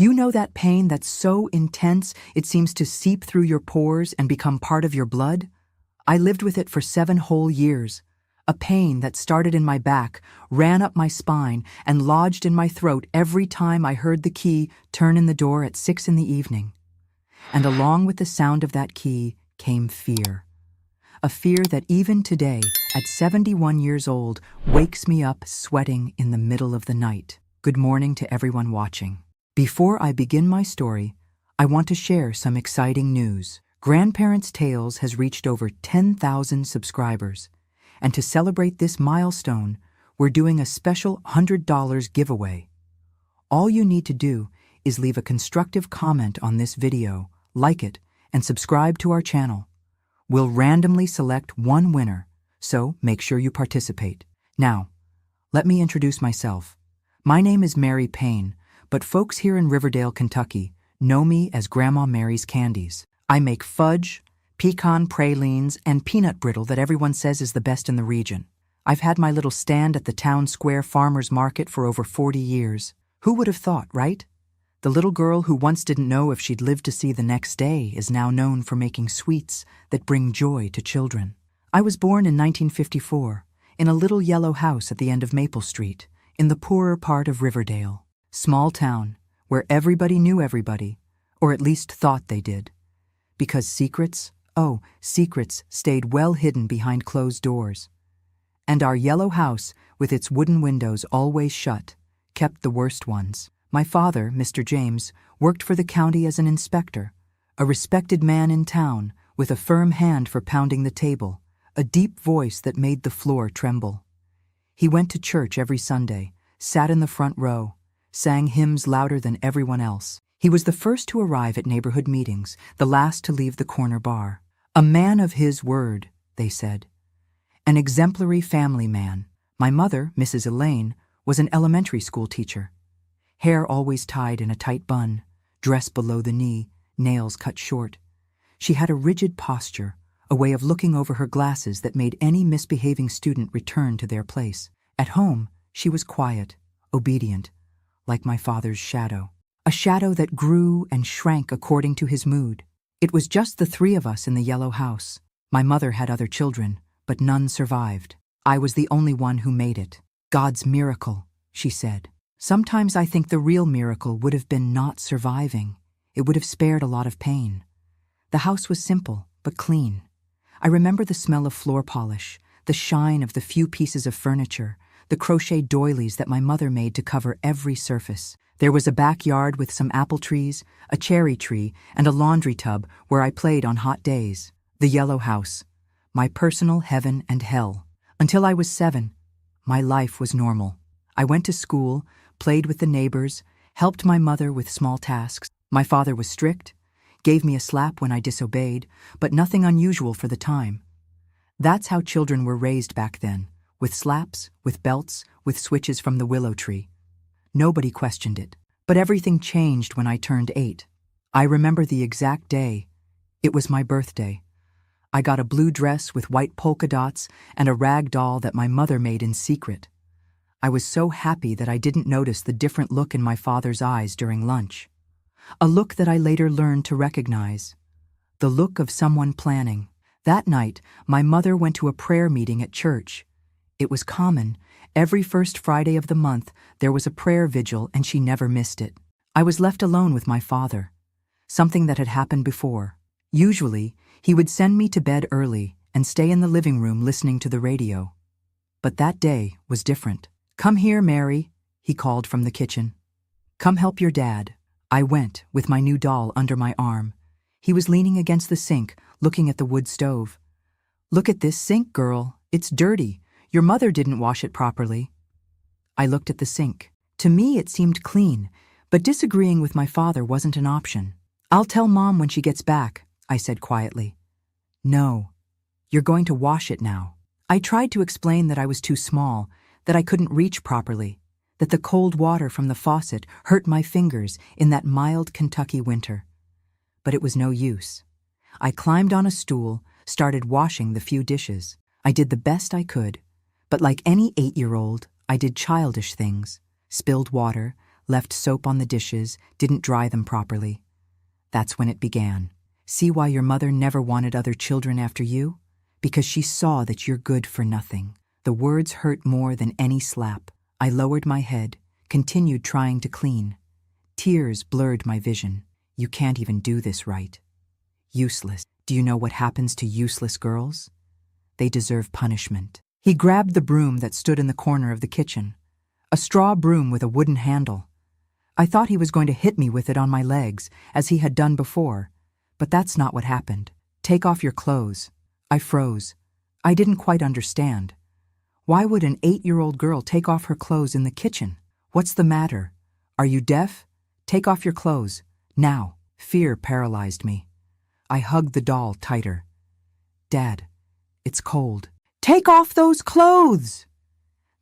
You know that pain that's so intense it seems to seep through your pores and become part of your blood? I lived with it for 7 whole years. A pain that started in my back, ran up my spine, and lodged in my throat every time I heard the key turn in the door at 6 in the evening. And along with the sound of that key came fear. A fear that even today, at 71 years old, wakes me up sweating in the middle of the night. Good morning to everyone watching. Before I begin my story, I want to share some exciting news. Grandparents' Tales has reached over 10,000 subscribers, and to celebrate this milestone, we're doing a special $100 giveaway. All you need to do is leave a constructive comment on this video, like it, and subscribe to our channel. We'll randomly select one winner, so make sure you participate. Now, let me introduce myself. My name is Mary Payne, but folks here in Riverdale, Kentucky, know me as Grandma Mary's Candies. I make fudge, pecan pralines, and peanut brittle that everyone says is the best in the region. I've had my little stand at the town square farmer's market for over 40 years. Who would have thought, right? The little girl who once didn't know if she'd live to see the next day is now known for making sweets that bring joy to children. I was born in 1954 in a little yellow house at the end of Maple Street, in the poorer part of Riverdale. Small town, where everybody knew everybody, or at least thought they did. Because secrets stayed well hidden behind closed doors. And our yellow house, with its wooden windows always shut, kept the worst ones. My father, Mr. James, worked for the county as an inspector, a respected man in town with a firm hand for pounding the table, a deep voice that made the floor tremble. He went to church every Sunday, sat in the front row, sang hymns louder than everyone else. He was the first to arrive at neighborhood meetings, the last to leave the corner bar. A man of his word, they said. An exemplary family man. My mother, Mrs. Elaine, was an elementary school teacher. Hair always tied in a tight bun, dress below the knee, nails cut short. She had a rigid posture, a way of looking over her glasses that made any misbehaving student return to their place. At home, she was quiet, obedient, like my father's shadow. A shadow that grew and shrank according to his mood. It was just the 3 of us in the yellow house. My mother had other children, but none survived. I was the only one who made it. God's miracle, she said. Sometimes I think the real miracle would have been not surviving. It would have spared a lot of pain. The house was simple, but clean. I remember the smell of floor polish, the shine of the few pieces of furniture, the crochet doilies that my mother made to cover every surface. There was a backyard with some apple trees, a cherry tree, and a laundry tub where I played on hot days. The yellow house, my personal heaven and hell. Until I was 7, my life was normal. I went to school, played with the neighbors, helped my mother with small tasks. My father was strict, gave me a slap when I disobeyed, but nothing unusual for the time. That's how children were raised back then, with slaps, with belts, with switches from the willow tree. Nobody questioned it. But everything changed when I turned 8. I remember the exact day. It was my birthday. I got a blue dress with white polka dots and a rag doll that my mother made in secret. I was so happy that I didn't notice the different look in my father's eyes during lunch. A look that I later learned to recognize. The look of someone planning. That night, my mother went to a prayer meeting at church. It was common. Every first Friday of the month, there was a prayer vigil and she never missed it. I was left alone with my father. Something that had happened before. Usually, he would send me to bed early and stay in the living room listening to the radio. But that day was different. "Come here, Mary," he called from the kitchen. "Come help your dad." I went, with my new doll under my arm. He was leaning against the sink, looking at the wood stove. "Look at this sink, girl. It's dirty. Your mother didn't wash it properly." I looked at the sink. To me, it seemed clean, but disagreeing with my father wasn't an option. "I'll tell Mom when she gets back," I said quietly. "No, you're going to wash it now." I tried to explain that I was too small, that I couldn't reach properly, that the cold water from the faucet hurt my fingers in that mild Kentucky winter. But it was no use. I climbed on a stool, started washing the few dishes. I did the best I could, but like any 8-year-old, I did childish things, spilled water, left soap on the dishes, didn't dry them properly. That's when it began. See why your mother never wanted other children after you? Because she saw that you're good for nothing. The words hurt more than any slap. I lowered my head, continued trying to clean. Tears blurred my vision. You can't even do this right. Useless. Do you know what happens to useless girls? They deserve punishment. He grabbed the broom that stood in the corner of the kitchen. A straw broom with a wooden handle. I thought he was going to hit me with it on my legs, as he had done before. But that's not what happened. Take off your clothes. I froze. I didn't quite understand. Why would an 8-year-old girl take off her clothes in the kitchen? What's the matter? Are you deaf? Take off your clothes. Now. Fear paralyzed me. I hugged the doll tighter. Dad, it's cold. Take off those clothes!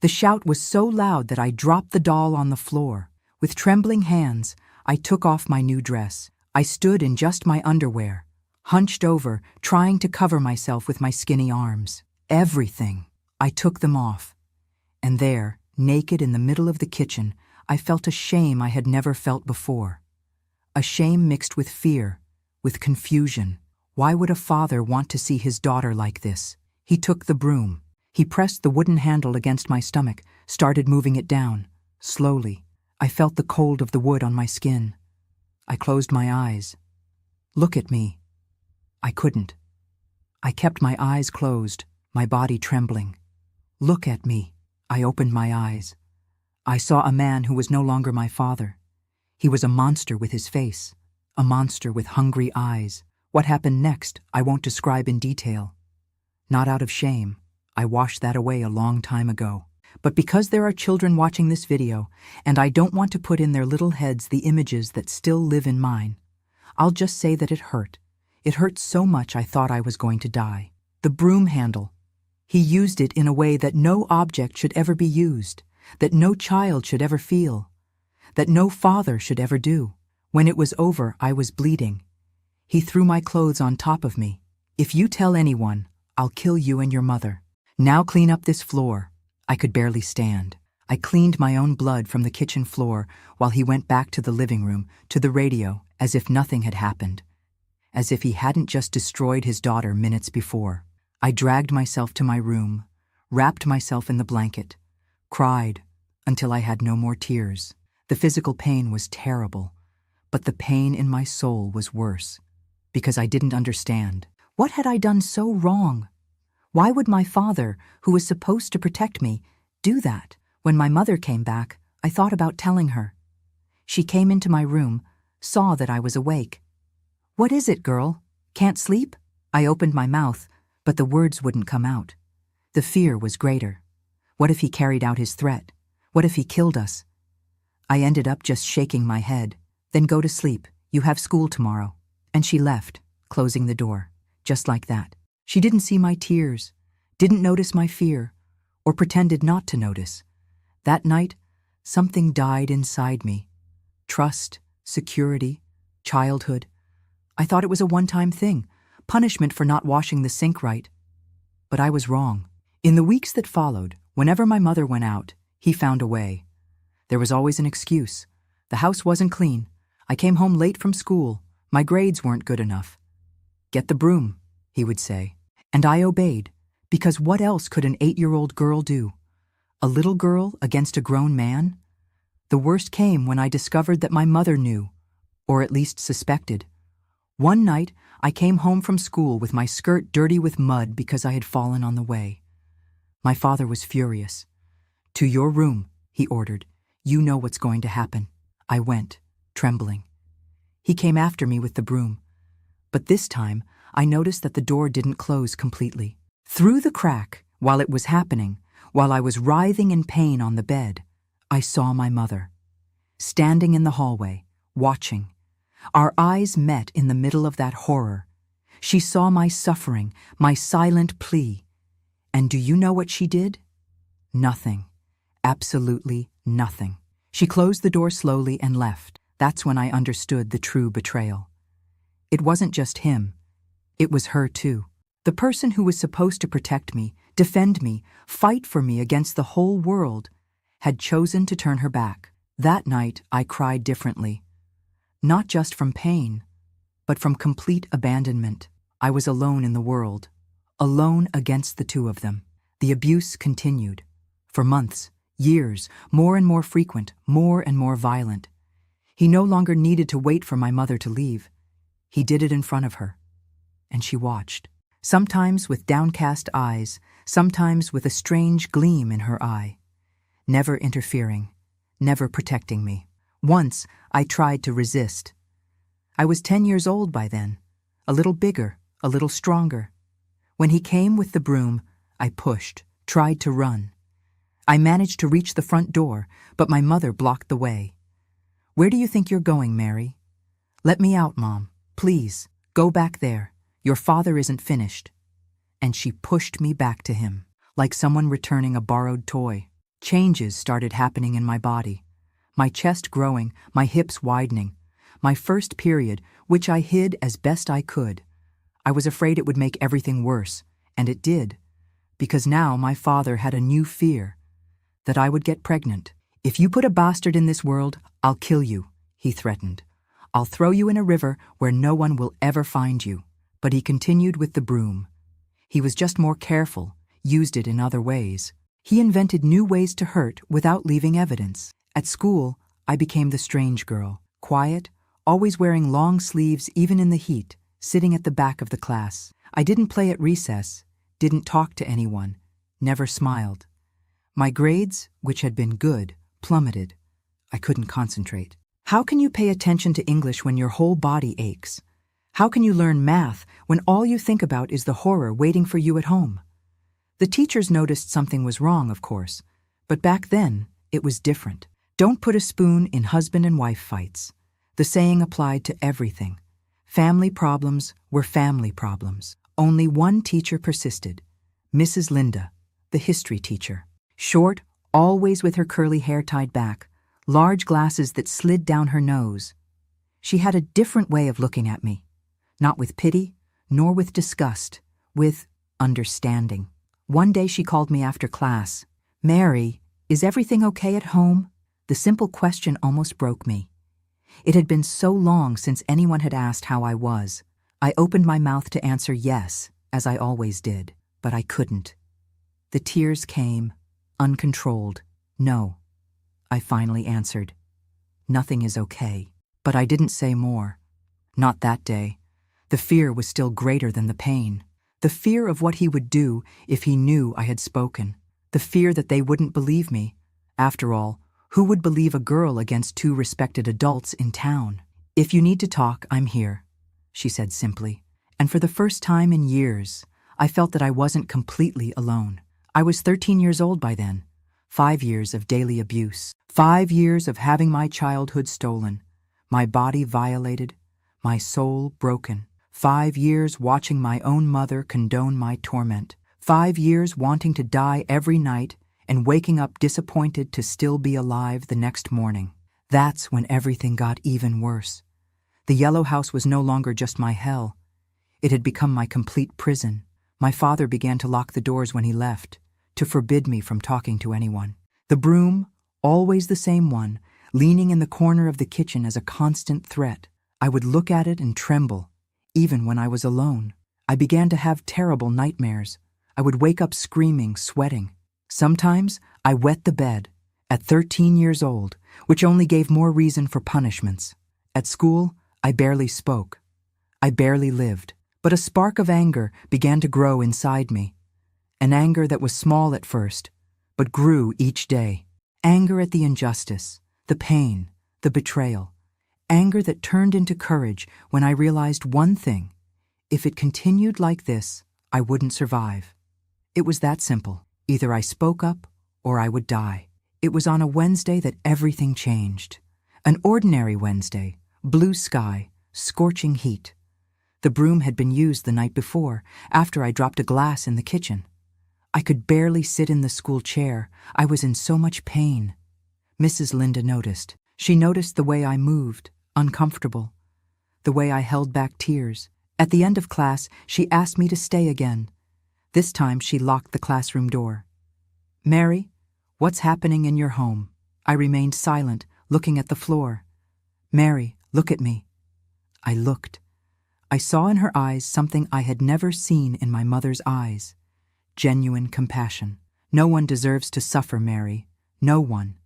The shout was so loud that I dropped the doll on the floor. With trembling hands, I took off my new dress. I stood in just my underwear, hunched over, trying to cover myself with my skinny arms. Everything. I took them off. And there, naked in the middle of the kitchen, I felt a shame I had never felt before. A shame mixed with fear, with confusion. Why would a father want to see his daughter like this? He took the broom. He pressed the wooden handle against my stomach, started moving it down. Slowly, I felt the cold of the wood on my skin. I closed my eyes. Look at me. I couldn't. I kept my eyes closed, my body trembling. Look at me. I opened my eyes. I saw a man who was no longer my father. He was a monster with his face, a monster with hungry eyes. What happened next, I won't describe in detail. Not out of shame. I washed that away a long time ago. But because there are children watching this video, and I don't want to put in their little heads the images that still live in mine, I'll just say that it hurt. It hurt so much I thought I was going to die. The broom handle. He used it in a way that no object should ever be used, that no child should ever feel, that no father should ever do. When it was over, I was bleeding. He threw my clothes on top of me. If you tell anyone, I'll kill you and your mother. Now clean up this floor. I could barely stand. I cleaned my own blood from the kitchen floor while he went back to the living room, to the radio, as if nothing had happened. As if he hadn't just destroyed his daughter minutes before. I dragged myself to my room, wrapped myself in the blanket, cried until I had no more tears. The physical pain was terrible, but the pain in my soul was worse, because I didn't understand. What had I done so wrong? Why would my father, who was supposed to protect me, do that? When my mother came back, I thought about telling her. She came into my room, saw that I was awake. "What is it, girl? Can't sleep?" I opened my mouth, but the words wouldn't come out. The fear was greater. What if he carried out his threat? What if he killed us? I ended up just shaking my head. "Then go to sleep. You have school tomorrow." And she left, closing the door. Just like that. She didn't see my tears, didn't notice my fear, or pretended not to notice. That night, something died inside me. Trust, security, childhood. I thought it was a one-time thing, punishment for not washing the sink right. But I was wrong. In the weeks that followed, whenever my mother went out, he found a way. There was always an excuse. The house wasn't clean. I came home late from school. My grades weren't good enough. "Get the broom," he would say. And I obeyed, because what else could an 8-year-old girl do? A little girl against a grown man? The worst came when I discovered that my mother knew, or at least suspected. One night, I came home from school with my skirt dirty with mud because I had fallen on the way. My father was furious. "To your room," he ordered. "You know what's going to happen." I went, trembling. He came after me with the broom. But this time, I noticed that the door didn't close completely. Through the crack, while it was happening, while I was writhing in pain on the bed, I saw my mother, standing in the hallway, watching. Our eyes met in the middle of that horror. She saw my suffering, my silent plea. And do you know what she did? Nothing. Absolutely nothing. She closed the door slowly and left. That's when I understood the true betrayal. It wasn't just him. It was her too. The person who was supposed to protect me, defend me, fight for me against the whole world, had chosen to turn her back. That night, I cried differently. Not just from pain, but from complete abandonment. I was alone in the world, alone against the two of them. The abuse continued. For months, years, more and more frequent, more and more violent. He no longer needed to wait for my mother to leave. He did it in front of her. And she watched. Sometimes with downcast eyes, sometimes with a strange gleam in her eye. Never interfering, never protecting me. Once, I tried to resist. I was 10 years old by then, a little bigger, a little stronger. When he came with the broom, I pushed, tried to run. I managed to reach the front door, but my mother blocked the way. "Where do you think you're going, Mary?" "Let me out, Mom. Please, go back there. Your father isn't finished." And she pushed me back to him, like someone returning a borrowed toy. Changes started happening in my body. My chest growing, my hips widening. My first period, which I hid as best I could. I was afraid it would make everything worse, and it did. Because now my father had a new fear, that I would get pregnant. "If you put a bastard in this world, I'll kill you," he threatened. "I'll throw you in a river where no one will ever find you." But he continued with the broom. He was just more careful, used it in other ways. He invented new ways to hurt without leaving evidence. At school, I became the strange girl, quiet, always wearing long sleeves even in the heat, sitting at the back of the class. I didn't play at recess, didn't talk to anyone, never smiled. My grades, which had been good, plummeted. I couldn't concentrate. How can you pay attention to English when your whole body aches? How can you learn math when all you think about is the horror waiting for you at home? The teachers noticed something was wrong, of course, but back then, it was different. Don't put a spoon in husband and wife fights. The saying applied to everything. Family problems were family problems. Only one teacher persisted, Mrs. Linda, the history teacher. Short, always with her curly hair tied back, large glasses that slid down her nose. She had a different way of looking at me. Not with pity, nor with disgust, with understanding. One day she called me after class. "Mary, is everything okay at home?" The simple question almost broke me. It had been so long since anyone had asked how I was. I opened my mouth to answer yes, as I always did, but I couldn't. The tears came, uncontrolled. "No," I finally answered. "Nothing is okay." But I didn't say more. Not that day. The fear was still greater than the pain. The fear of what he would do if he knew I had spoken. The fear that they wouldn't believe me. After all, who would believe a girl against two respected adults in town? "If you need to talk, I'm here," she said simply. And for the first time in years, I felt that I wasn't completely alone. I was 13 years old by then. 5 years of daily abuse. 5 years of having my childhood stolen. My body violated. My soul broken. 5 years watching my own mother condone my torment. 5 years wanting to die every night and waking up disappointed to still be alive the next morning. That's when everything got even worse. The yellow house was no longer just my hell. It had become my complete prison. My father began to lock the doors when he left, to forbid me from talking to anyone. The broom, always the same one, leaning in the corner of the kitchen as a constant threat. I would look at it and tremble, even when I was alone. I began to have terrible nightmares. I would wake up screaming, sweating. Sometimes I wet the bed, at 13 years old, which only gave more reason for punishments. At school, I barely spoke. I barely lived. But a spark of anger began to grow inside me. An anger that was small at first, but grew each day. Anger at the injustice, the pain, the betrayal. Anger that turned into courage when I realized one thing. If it continued like this, I wouldn't survive. It was that simple. Either I spoke up or I would die. It was on a Wednesday that everything changed. An ordinary Wednesday, blue sky, scorching heat. The broom had been used the night before, after I dropped a glass in the kitchen. I could barely sit in the school chair. I was in so much pain. Mrs. Linda noticed. She noticed the way I moved, uncomfortable, the way I held back tears. At the end of class, she asked me to stay again. This time she locked the classroom door. "Mary, what's happening in your home?" I remained silent, looking at the floor. "Mary, look at me." I looked. I saw in her eyes something I had never seen in my mother's eyes. Genuine compassion. "No one deserves to suffer, Mary. No one.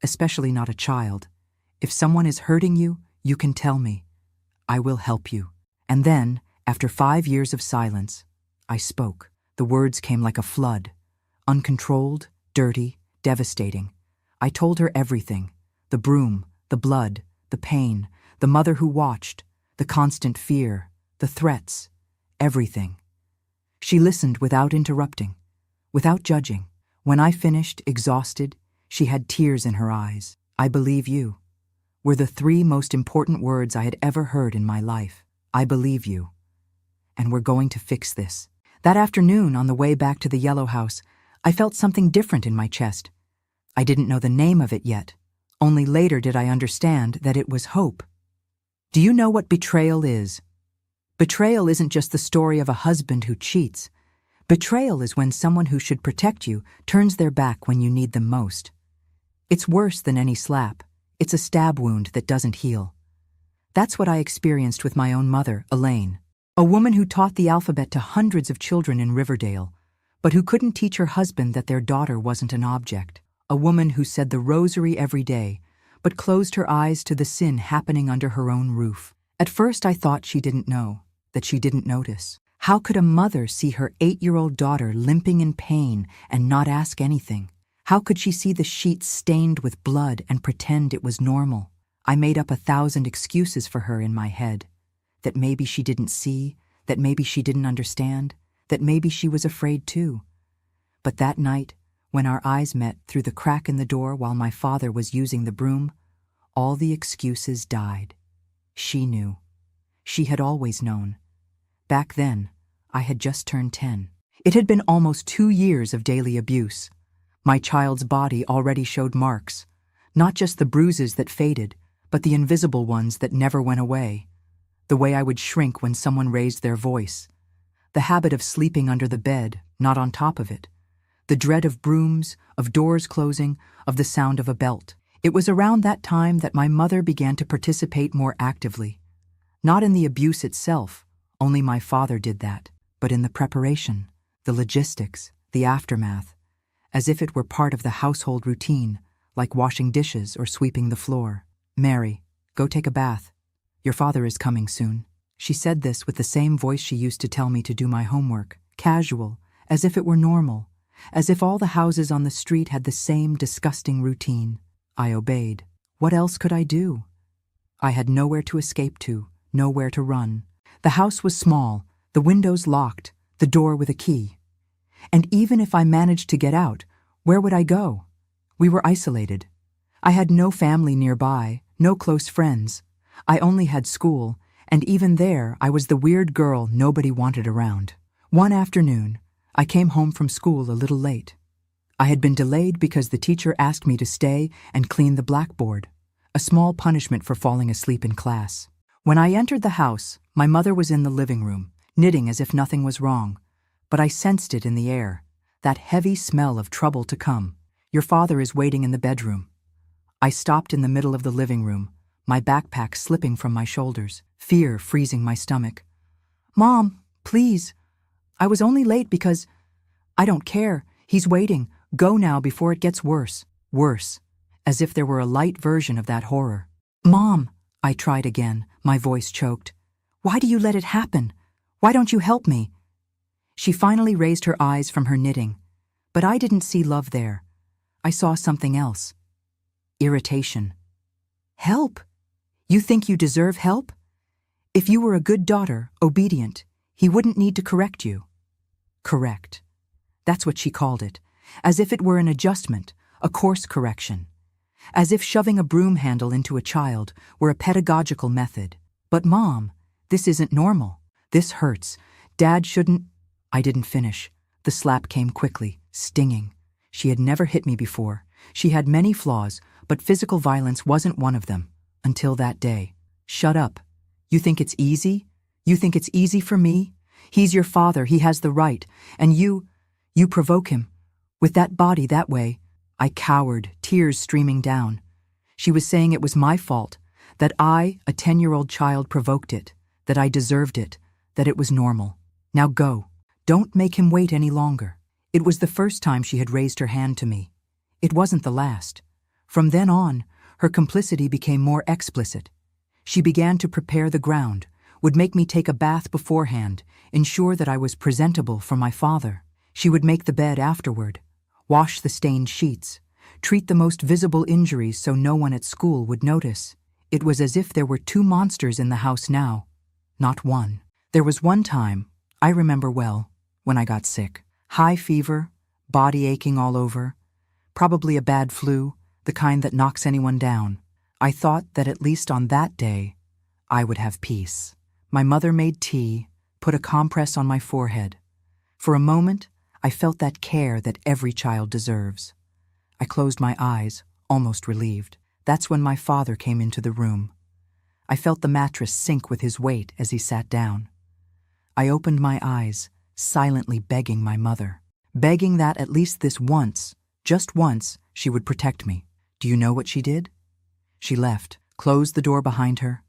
Especially not a child. If someone is hurting you, you can tell me. I will help you." And then, after 5 years of silence, I spoke. The words came like a flood. Uncontrolled, dirty, devastating. I told her everything. The broom, the blood, the pain, the mother who watched, the constant fear, the threats, everything. She listened without interrupting, without judging. When I finished, exhausted, she had tears in her eyes. "I believe you," were the 3 most important words I had ever heard in my life. "I believe you. And we're going to fix this." That afternoon, on the way back to the yellow house, I felt something different in my chest. I didn't know the name of it yet. Only later did I understand that it was hope. Do you know what betrayal is? Betrayal isn't just the story of a husband who cheats. Betrayal is when someone who should protect you turns their back when you need them most. It's worse than any slap. It's a stab wound that doesn't heal. That's what I experienced with my own mother, Elaine, a woman who taught the alphabet to hundreds of children in Riverdale, but who couldn't teach her husband that their daughter wasn't an object. A woman who said the rosary every day, but closed her eyes to the sin happening under her own roof. At first I thought she didn't know, that she didn't notice. How could a mother see her 8-year-old daughter limping in pain and not ask anything? How could she see the sheets stained with blood and pretend it was normal? I made up 1,000 excuses for her in my head. That maybe she didn't see, that maybe she didn't understand, that maybe she was afraid too. But that night, when our eyes met through the crack in the door while my father was using the broom, all the excuses died. She knew. She had always known. Back then, I had just turned 10. It had been almost 2 years of daily abuse. My child's body already showed marks, not just the bruises that faded, but the invisible ones that never went away. The way I would shrink when someone raised their voice. The habit of sleeping under the bed, not on top of it. The dread of brooms, of doors closing, of the sound of a belt. It was around that time that my mother began to participate more actively. Not in the abuse itself, only my father did that, but in the preparation, the logistics, the aftermath, as if it were part of the household routine, like washing dishes or sweeping the floor. "Mary, go take a bath. Your father is coming soon." She said this with the same voice she used to tell me to do my homework, casual, as if it were normal, as if all the houses on the street had the same disgusting routine. I obeyed. What else could I do? I had nowhere to escape to, nowhere to run. The house was small, the windows locked, the door with a key. And even if I managed to get out, where would I go? We were isolated. I had no family nearby, no close friends. I only had school, and even there I was the weird girl nobody wanted around. One afternoon, I came home from school a little late. I had been delayed because the teacher asked me to stay and clean the blackboard, a small punishment for falling asleep in class. When I entered the house, my mother was in the living room, knitting as if nothing was wrong, but I sensed it in the air, that heavy smell of trouble to come. "Your father is waiting in the bedroom." I stopped in the middle of the living room, my backpack slipping from my shoulders, fear freezing my stomach. "Mom, please. I was only late because—" "I don't care. He's waiting. Go now before it gets worse." Worse, as if there were a light version of that horror. "Mom," I tried again, my voice choked. "Why do you let it happen? Why don't you help me?" She finally raised her eyes from her knitting, but I didn't see love there. I saw something else. Irritation. "Help? You think you deserve help? If you were a good daughter, obedient, he wouldn't need to correct you." Correct. That's what she called it, as if it were an adjustment, a course correction. As if shoving a broom handle into a child were a pedagogical method. "But Mom, this isn't normal. This hurts. Dad shouldn't—" I didn't finish. The slap came quickly, stinging. She had never hit me before. She had many flaws, but physical violence wasn't one of them. Until that day. "Shut up. You think it's easy? You think it's easy for me? He's your father, he has the right, and you provoke him. With that body that way." I cowered, tears streaming down. She was saying it was my fault, that I, a 10-year-old child, provoked it, that I deserved it, that it was normal. Now go. Don't make him wait any longer. It was the first time she had raised her hand to me. It wasn't the last. From then on, her complicity became more explicit. She began to prepare the ground, would make me take a bath beforehand, ensure that I was presentable for my father. She would make the bed afterward, wash the stained sheets, treat the most visible injuries so no one at school would notice. It was as if there were two monsters in the house now, not one. There was one time, I remember well, when I got sick. High fever, body aching all over, probably a bad flu, the kind that knocks anyone down. I thought that at least on that day, I would have peace. My mother made tea, put a compress on my forehead. For a moment, I felt that care that every child deserves. I closed my eyes, almost relieved. That's when my father came into the room. I felt the mattress sink with his weight as he sat down. I opened my eyes, silently begging my mother, begging that at least this once, just once, she would protect me. Do you know what she did? She left, closed the door behind her,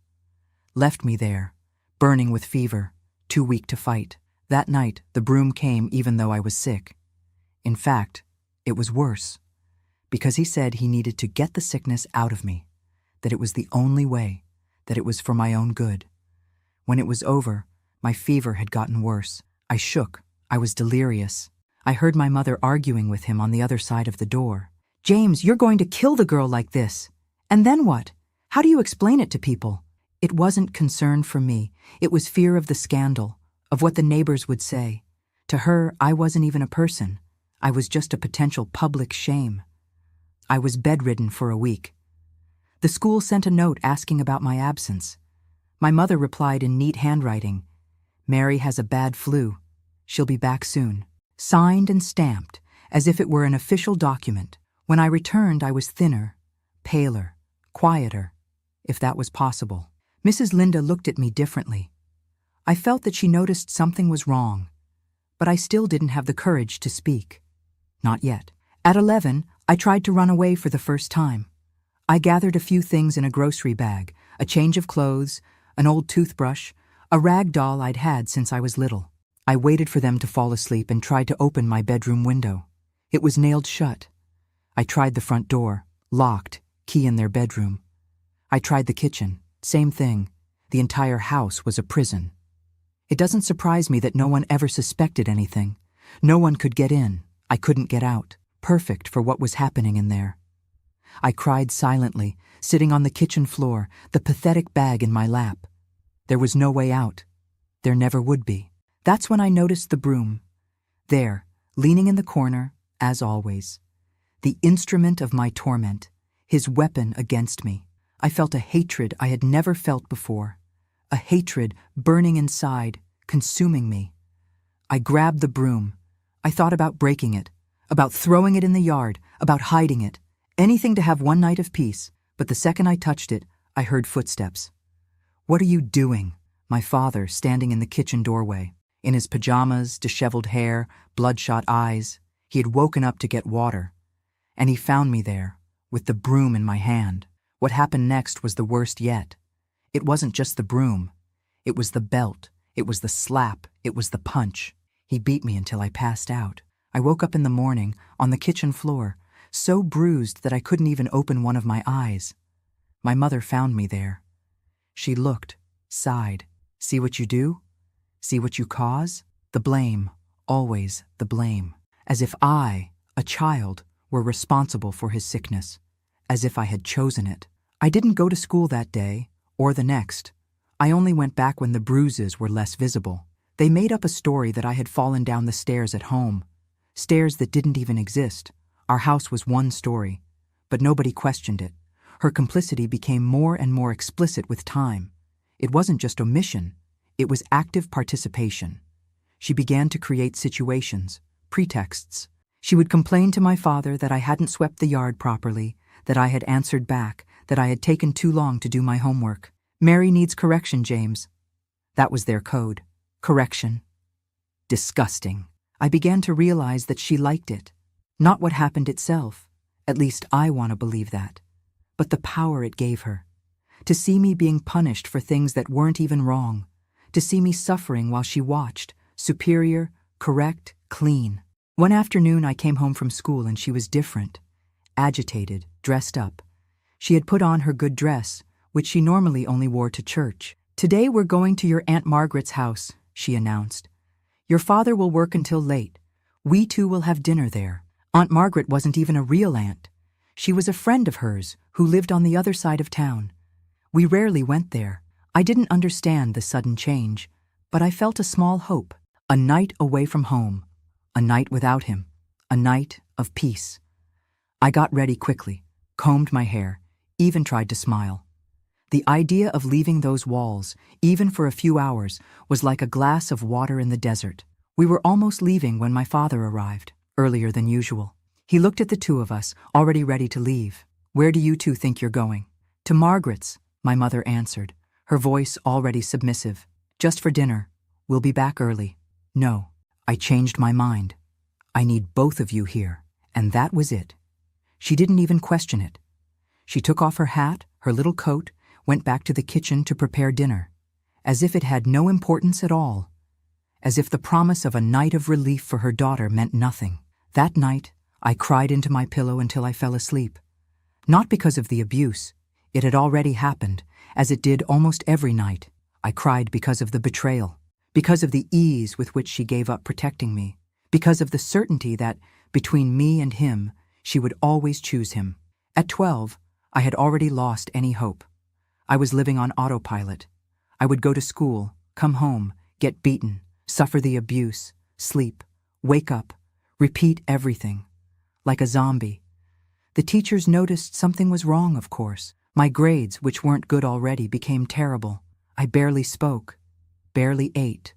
left me there, burning with fever, too weak to fight. That night, the broom came even though I was sick. In fact, it was worse, because he said he needed to get the sickness out of me, that it was the only way, that it was for my own good. When it was over, my fever had gotten worse. I shook. I was delirious. I heard my mother arguing with him on the other side of the door. James, you're going to kill the girl like this. And then what? How do you explain it to people? It wasn't concern for me. It was fear of the scandal, of what the neighbors would say. To her, I wasn't even a person. I was just a potential public shame. I was bedridden for a week. The school sent a note asking about my absence. My mother replied in neat handwriting, "Mary has a bad flu. She'll be back soon." Signed and stamped, as if it were an official document. When I returned, I was thinner, paler, quieter, if that was possible. Mrs. Linda looked at me differently. I felt that she noticed something was wrong, but I still didn't have the courage to speak. Not yet. At 11, I tried to run away for the first time. I gathered a few things in a grocery bag, a change of clothes, an old toothbrush, a rag doll I'd had since I was little. I waited for them to fall asleep and tried to open my bedroom window. It was nailed shut. I tried the front door, locked, key in their bedroom. I tried the kitchen, same thing. The entire house was a prison. It doesn't surprise me that no one ever suspected anything. No one could get in. I couldn't get out. Perfect for what was happening in there. I cried silently, sitting on the kitchen floor, the pathetic bag in my lap. There was no way out. There never would be. That's when I noticed the broom. There, leaning in the corner, as always. The instrument of my torment, his weapon against me. I felt a hatred I had never felt before. A hatred burning inside, consuming me. I grabbed the broom. I thought about breaking it, about throwing it in the yard, about hiding it. Anything to have one night of peace, but the second I touched it, I heard footsteps. "What are you doing?" My father, standing in the kitchen doorway. In his pajamas, disheveled hair, bloodshot eyes. He had woken up to get water. And he found me there, with the broom in my hand. What happened next was the worst yet. It wasn't just the broom. It was the belt. It was the slap. It was the punch. He beat me until I passed out. I woke up in the morning, on the kitchen floor, so bruised that I couldn't even open one of my eyes. My mother found me there. She looked, sighed. "See what you do? See what you cause?" The blame, always the blame. As if I, a child, were responsible for his sickness. As if I had chosen it. I didn't go to school that day, or the next. I only went back when the bruises were less visible. They made up a story that I had fallen down the stairs at home. Stairs that didn't even exist. Our house was one story, but nobody questioned it. Her complicity became more and more explicit with time. It wasn't just omission, it was active participation. She began to create situations, pretexts. She would complain to my father that I hadn't swept the yard properly, that I had answered back, that I had taken too long to do my homework. "Mary needs correction, James." That was their code. Correction. Disgusting. I began to realize that she liked it. Not what happened itself. At least I want to believe that. but the power it gave her. To see me being punished for things that weren't even wrong. To see me suffering while she watched, superior, correct, clean. One afternoon I came home from school and she was different. Agitated, dressed up. She had put on her good dress, which she normally only wore to church. "Today we're going to your Aunt Margaret's house," she announced. "Your father will work until late. We two will have dinner there." Aunt Margaret wasn't even a real aunt. She was a friend of hers who lived on the other side of town. We rarely went there. I didn't understand the sudden change, but I felt a small hope. A night away from home. A night without him. A night of peace. I got ready quickly, combed my hair, even tried to smile. The idea of leaving those walls, even for a few hours, was like a glass of water in the desert. We were almost leaving when my father arrived, earlier than usual. He looked at the two of us, already ready to leave. "Where do you two think you're going?" "To Margaret's," my mother answered, her voice already submissive. "Just for dinner. We'll be back early." No, I changed my mind. "I need both of you here," and that was it. She didn't even question it. She took off her hat, her little coat, went back to the kitchen to prepare dinner, as if it had no importance at all, as if the promise of a night of relief for her daughter meant nothing. That night, I cried into my pillow until I fell asleep. Not because of the abuse. It had already happened, as it did almost every night. I cried because of the betrayal, because of the ease with which she gave up protecting me, because of the certainty that, between me and him, she would always choose him. At 12, I had already lost any hope. I was living on autopilot. I would go to school, come home, get beaten, suffer the abuse, sleep, wake up, repeat everything. Like a zombie. The teachers noticed something was wrong, of course. My grades, which weren't good already, became terrible. I barely spoke, barely ate,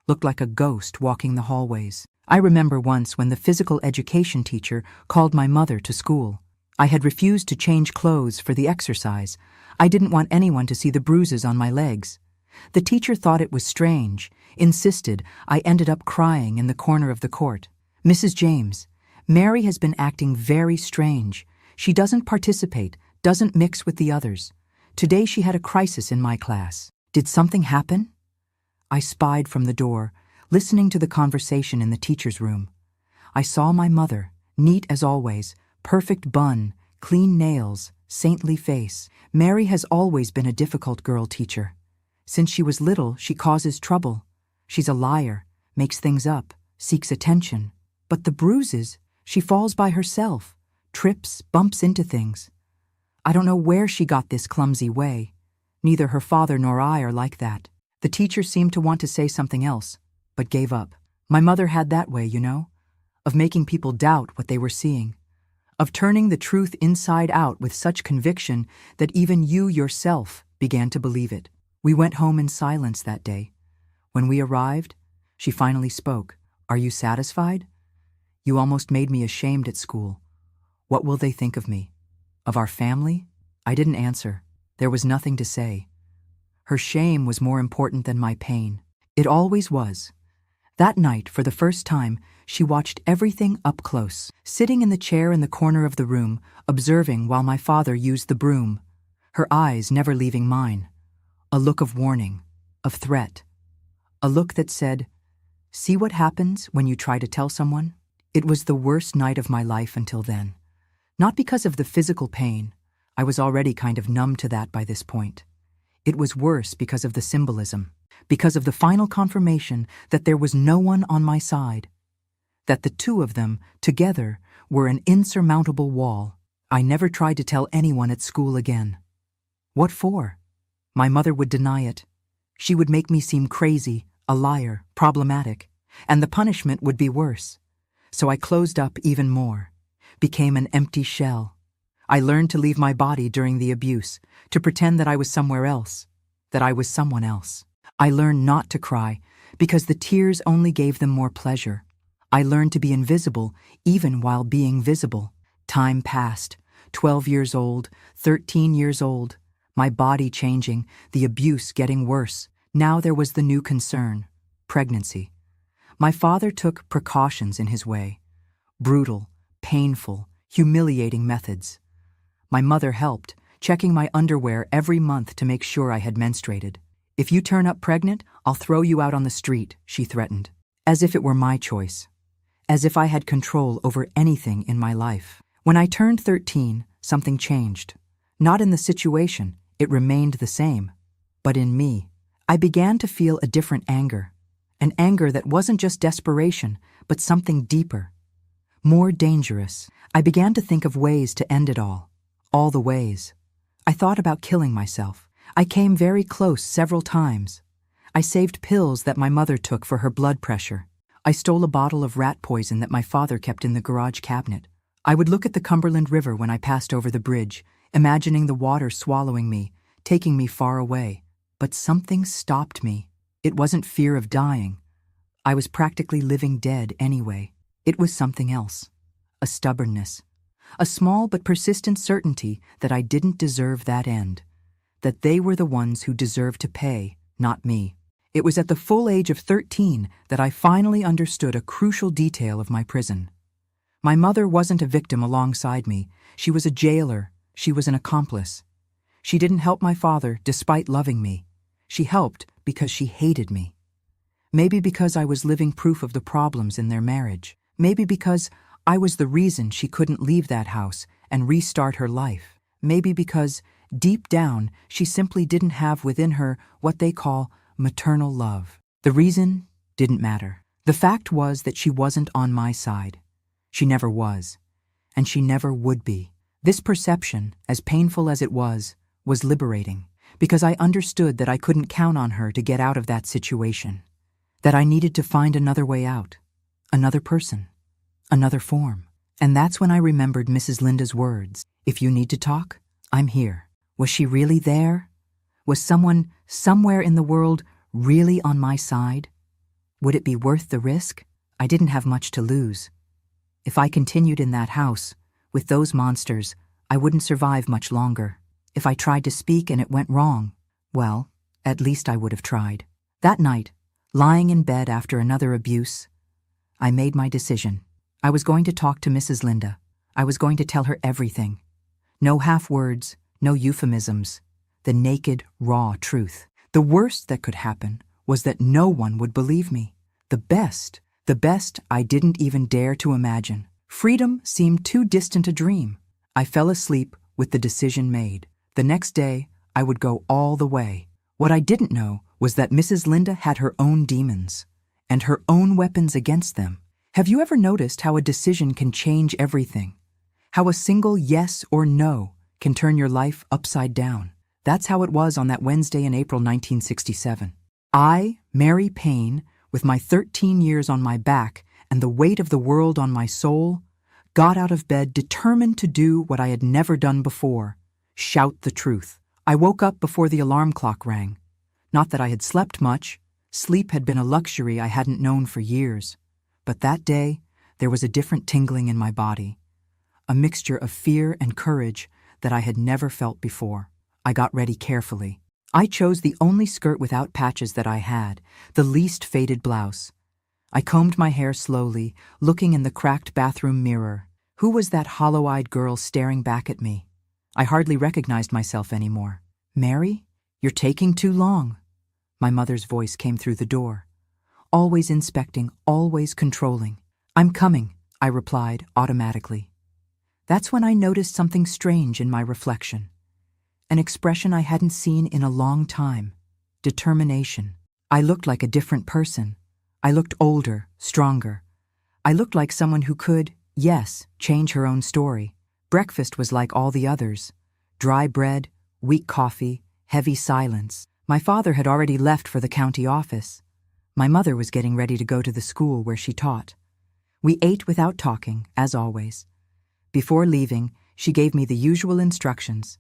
looked like a ghost walking the hallways. I remember once when the physical education teacher called my mother to school. I had refused to change clothes for the exercise. I didn't want anyone to see the bruises on my legs. The teacher thought it was strange, insisted. I ended up crying in the corner of the court. "Mrs. James, Mary has been acting very strange. She doesn't participate, doesn't mix with the others. Today she had a crisis in my class. Did something happen?" I spied from the door, listening to the conversation in the teacher's room. I saw my mother, neat as always, perfect bun, clean nails, saintly face. "Mary has always been a difficult girl, teacher. Since she was little, she causes trouble. She's a liar, makes things up, seeks attention. But the bruises, she falls by herself, trips, bumps into things. I don't know where she got this clumsy way. Neither her father nor I are like that." The teacher seemed to want to say something else, but gave up. My mother had that way, you know, of making people doubt what they were seeing, of turning the truth inside out with such conviction that even you yourself began to believe it. We went home in silence that day. When we arrived, she finally spoke. "Are you satisfied? You almost made me ashamed at school. What will they think of me? Of our family?" I didn't answer. There was nothing to say. Her shame was more important than my pain. It always was. That night, for the first time, she watched everything up close, sitting in the chair in the corner of the room, observing while my father used the broom, her eyes never leaving mine. A look of warning, of threat. A look that said, "See what happens when you try to tell someone?" It was the worst night of my life until then. Not because of the physical pain. I was already kind of numb to that by this point. It was worse because of the symbolism, because of the final confirmation that there was no one on my side, that the two of them, together, were an insurmountable wall. I never tried to tell anyone at school again. What for? My mother would deny it. She would make me seem crazy, a liar, problematic, and the punishment would be worse. So I closed up even more, became an empty shell. I learned to leave my body during the abuse, to pretend that I was somewhere else, that I was someone else. I learned not to cry, because the tears only gave them more pleasure. I learned to be invisible, even while being visible. Time passed, 12 years old, 13 years old, my body changing, the abuse getting worse. Now there was the new concern, pregnancy. My father took precautions in his way, brutal, painful, humiliating methods. My mother helped, checking my underwear every month to make sure I had menstruated. "If you turn up pregnant, I'll throw you out on the street," she threatened. As if it were my choice. As if I had control over anything in my life. When I turned 13, something changed. Not in the situation, it remained the same. But in me, I began to feel a different anger. An anger that wasn't just desperation, but something deeper. More dangerous. I began to think of ways to end it all. All the ways. I thought about killing myself. I came very close several times. I saved pills that my mother took for her blood pressure. I stole a bottle of rat poison that my father kept in the garage cabinet. I would look at the Cumberland River when I passed over the bridge, imagining the water swallowing me, taking me far away. But something stopped me. It wasn't fear of dying. I was practically living dead anyway. It was something else. A stubbornness. A small but persistent certainty that I didn't deserve that end. That they were the ones who deserved to pay, not me. It was at the full age of 13 that I finally understood a crucial detail of my prison. My mother wasn't a victim alongside me. She was a jailer. She was an accomplice. She didn't help my father despite loving me. She helped because she hated me. Maybe because I was living proof of the problems in their marriage. Maybe because I was the reason she couldn't leave that house and restart her life. Maybe because, deep down, she simply didn't have within her what they call maternal love. The reason didn't matter. The fact was that she wasn't on my side. She never was. And she never would be. This perception, as painful as it was liberating. Because I understood that I couldn't count on her to get out of that situation. That I needed to find another way out. Another person. Another form. And that's when I remembered Mrs. Linda's words. "If you need to talk, I'm here." Was she really there? Was someone, somewhere in the world, really on my side? Would it be worth the risk? I didn't have much to lose. If I continued in that house, with those monsters, I wouldn't survive much longer. If I tried to speak and it went wrong, well, at least I would have tried. That night, lying in bed after another abuse, I made my decision. I was going to talk to Mrs. Linda. I was going to tell her everything. No half words, no euphemisms. The naked, raw truth. The worst that could happen was that no one would believe me. The best I didn't even dare to imagine. Freedom seemed too distant a dream. I fell asleep with the decision made. The next day, I would go all the way. What I didn't know was that Mrs. Linda had her own demons, and her own weapons against them. Have you ever noticed how a decision can change everything? How a single yes or no can turn your life upside down? That's how it was on that Wednesday in April 1967. I, Mary Payne, with my 13 years on my back and the weight of the world on my soul, got out of bed determined to do what I had never done before. Shout the truth. I woke up before the alarm clock rang. Not that I had slept much. Sleep had been a luxury I hadn't known for years. But that day, there was a different tingling in my body. A mixture of fear and courage that I had never felt before. I got ready carefully. I chose the only skirt without patches that I had, the least faded blouse. I combed my hair slowly, looking in the cracked bathroom mirror. Who was that hollow-eyed girl staring back at me? I hardly recognized myself anymore. "Mary, you're taking too long." My mother's voice came through the door. Always inspecting, always controlling. "I'm coming," I replied automatically. That's when I noticed something strange in my reflection. An expression I hadn't seen in a long time. Determination. I looked like a different person. I looked older, stronger. I looked like someone who could, yes, change her own story. Breakfast was like all the others. Dry bread, weak coffee, heavy silence. My father had already left for the county office. My mother was getting ready to go to the school where she taught. We ate without talking, as always. Before leaving, she gave me the usual instructions.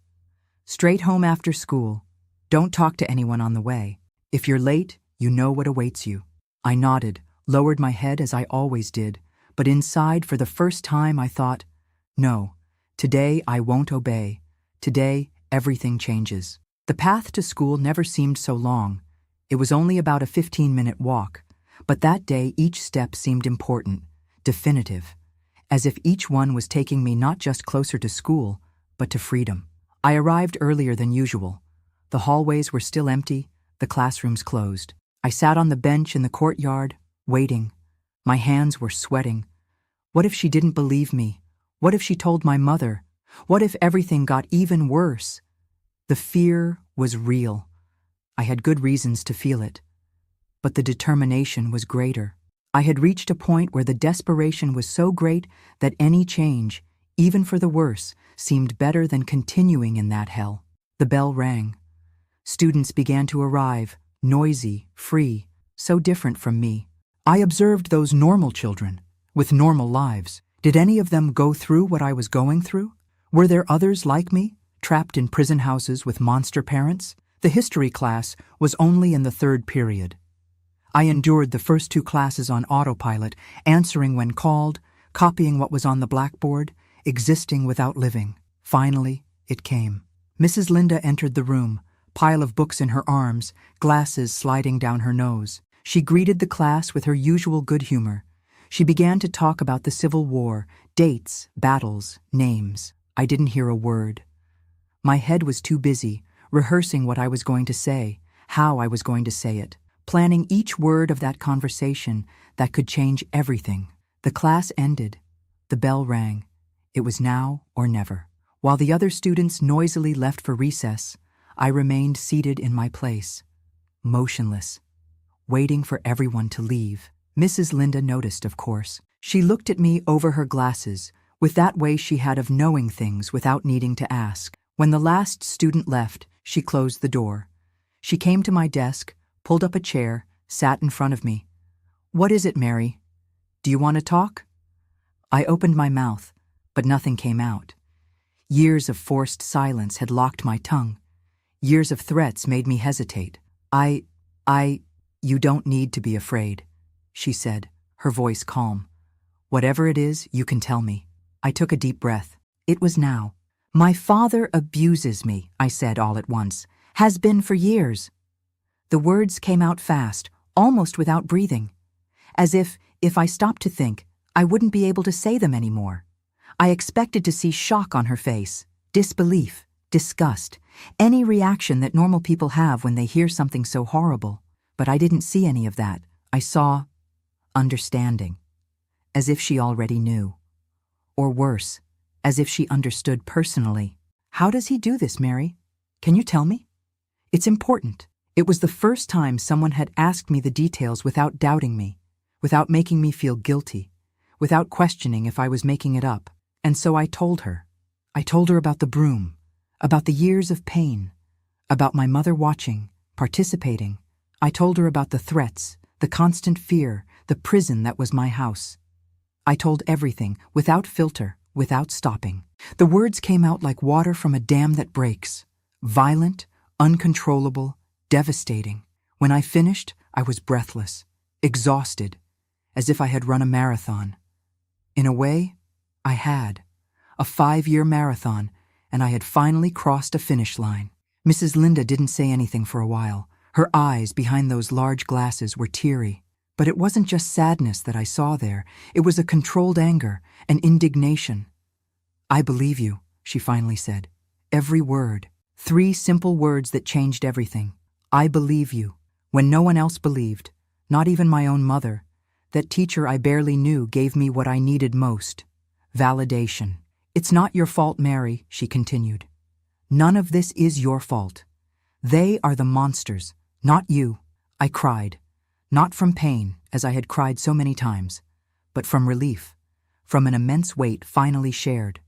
Straight home after school. Don't talk to anyone on the way. If you're late, you know what awaits you. I nodded, lowered my head as I always did, but inside, for the first time, I thought, no, today I won't obey. Today, everything changes. The path to school never seemed so long. It was only about a 15-minute walk, but that day each step seemed important, definitive, as if each one was taking me not just closer to school, but to freedom. I arrived earlier than usual. The hallways were still empty, the classrooms closed. I sat on the bench in the courtyard, waiting. My hands were sweating. What if she didn't believe me? What if she told my mother? What if everything got even worse? The fear was real. I had good reasons to feel it. But the determination was greater. I had reached a point where the desperation was so great that any change, even for the worse, seemed better than continuing in that hell. The bell rang. Students began to arrive, noisy, free, so different from me. I observed those normal children, with normal lives. Did any of them go through what I was going through? Were there others like me, trapped in prison houses with monster parents? The history class was only in the third period. I endured the first two classes on autopilot, answering when called, copying what was on the blackboard, existing without living. Finally, it came. Mrs. Linda entered the room, pile of books in her arms, glasses sliding down her nose. She greeted the class with her usual good humor. She began to talk about the Civil War, dates, battles, names. I didn't hear a word. My head was too busy, rehearsing what I was going to say, how I was going to say it, planning each word of that conversation that could change everything. The class ended. The bell rang. It was now or never. While the other students noisily left for recess, I remained seated in my place, motionless, waiting for everyone to leave. Mrs. Linda noticed, of course. She looked at me over her glasses, with that way she had of knowing things without needing to ask. When the last student left, she closed the door. She came to my desk, pulled up a chair, sat in front of me. "What is it, Mary? Do you want to talk?" I opened my mouth, but nothing came out. Years of forced silence had locked my tongue. Years of threats made me hesitate. You don't need to be afraid," she said, her voice calm. "Whatever it is, you can tell me." I took a deep breath. It was now. "My father abuses me," I said all at once. "Has been for years." The words came out fast, almost without breathing. As if I stopped to think, I wouldn't be able to say them anymore. I expected to see shock on her face, disbelief, disgust, any reaction that normal people have when they hear something so horrible. But I didn't see any of that. I saw understanding, as if she already knew. Or worse, as if she understood personally. "How does he do this, Mary? Can you tell me? It's important." It was the first time someone had asked me the details without doubting me, without making me feel guilty, without questioning if I was making it up. And so I told her. I told her about the broom, about the years of pain, about my mother watching, participating. I told her about the threats, the constant fear, the prison that was my house. I told everything, without filter, without stopping. The words came out like water from a dam that breaks, violent, uncontrollable, devastating. When I finished, I was breathless, exhausted, as if I had run a marathon. In a way, I had. A 5-year marathon, and I had finally crossed a finish line. Mrs. Linda didn't say anything for a while. Her eyes, behind those large glasses, were teary. But it wasn't just sadness that I saw there. It was a controlled anger, an indignation. "I believe you," she finally said. Every word. 3 simple words that changed everything. I believe you. When no one else believed, not even my own mother, that teacher I barely knew gave me what I needed most. Validation. "It's not your fault, Mary," she continued. "None of this is your fault. They are the monsters, not you." I cried. Not from pain, as I had cried so many times, but from relief, from an immense weight finally shared,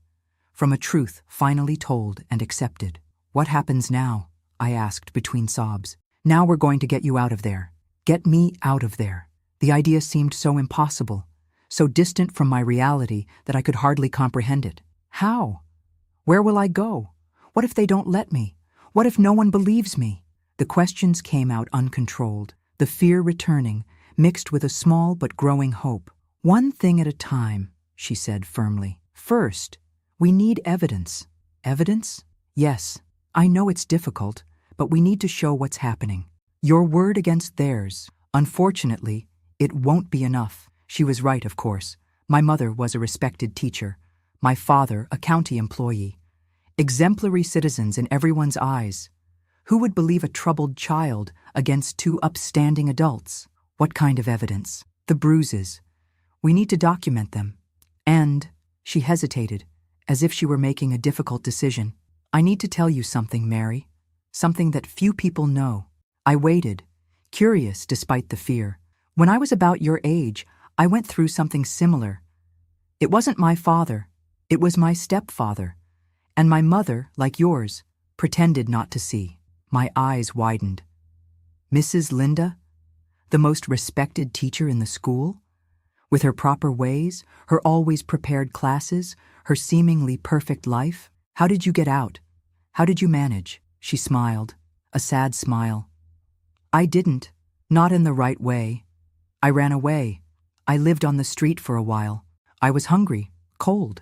from a truth finally told and accepted. "What happens now?" I asked between sobs. "Now we're going to get you out of there. Get me out of there." The idea seemed so impossible, so distant from my reality that I could hardly comprehend it. How? Where will I go? What if they don't let me? What if no one believes me? The questions came out uncontrolled, the fear returning, mixed with a small but growing hope. "One thing at a time," she said firmly. "First, we need evidence." "Evidence?" "Yes, I know it's difficult, but we need to show what's happening. Your word against theirs. Unfortunately, it won't be enough." She was right, of course. My mother was a respected teacher. My father, a county employee. exemplary citizens in everyone's eyes. Who would believe a troubled child against two upstanding adults? What kind of evidence? The bruises. We need to document them. And, she hesitated, as if she were making a difficult decision. I need to tell you something, Mary. Something that few people know. I waited, curious despite the fear. When I was about your age, I went through something similar. It wasn't my father. It was my stepfather. And my mother, like yours, pretended not to see. My eyes widened. Mrs. Linda? The most respected teacher in the school? With her proper ways, her always prepared classes, her seemingly perfect life? How did you get out? How did you manage? She smiled, a sad smile. I didn't, not in the right way. I ran away. I lived on the street for a while. I was hungry, cold.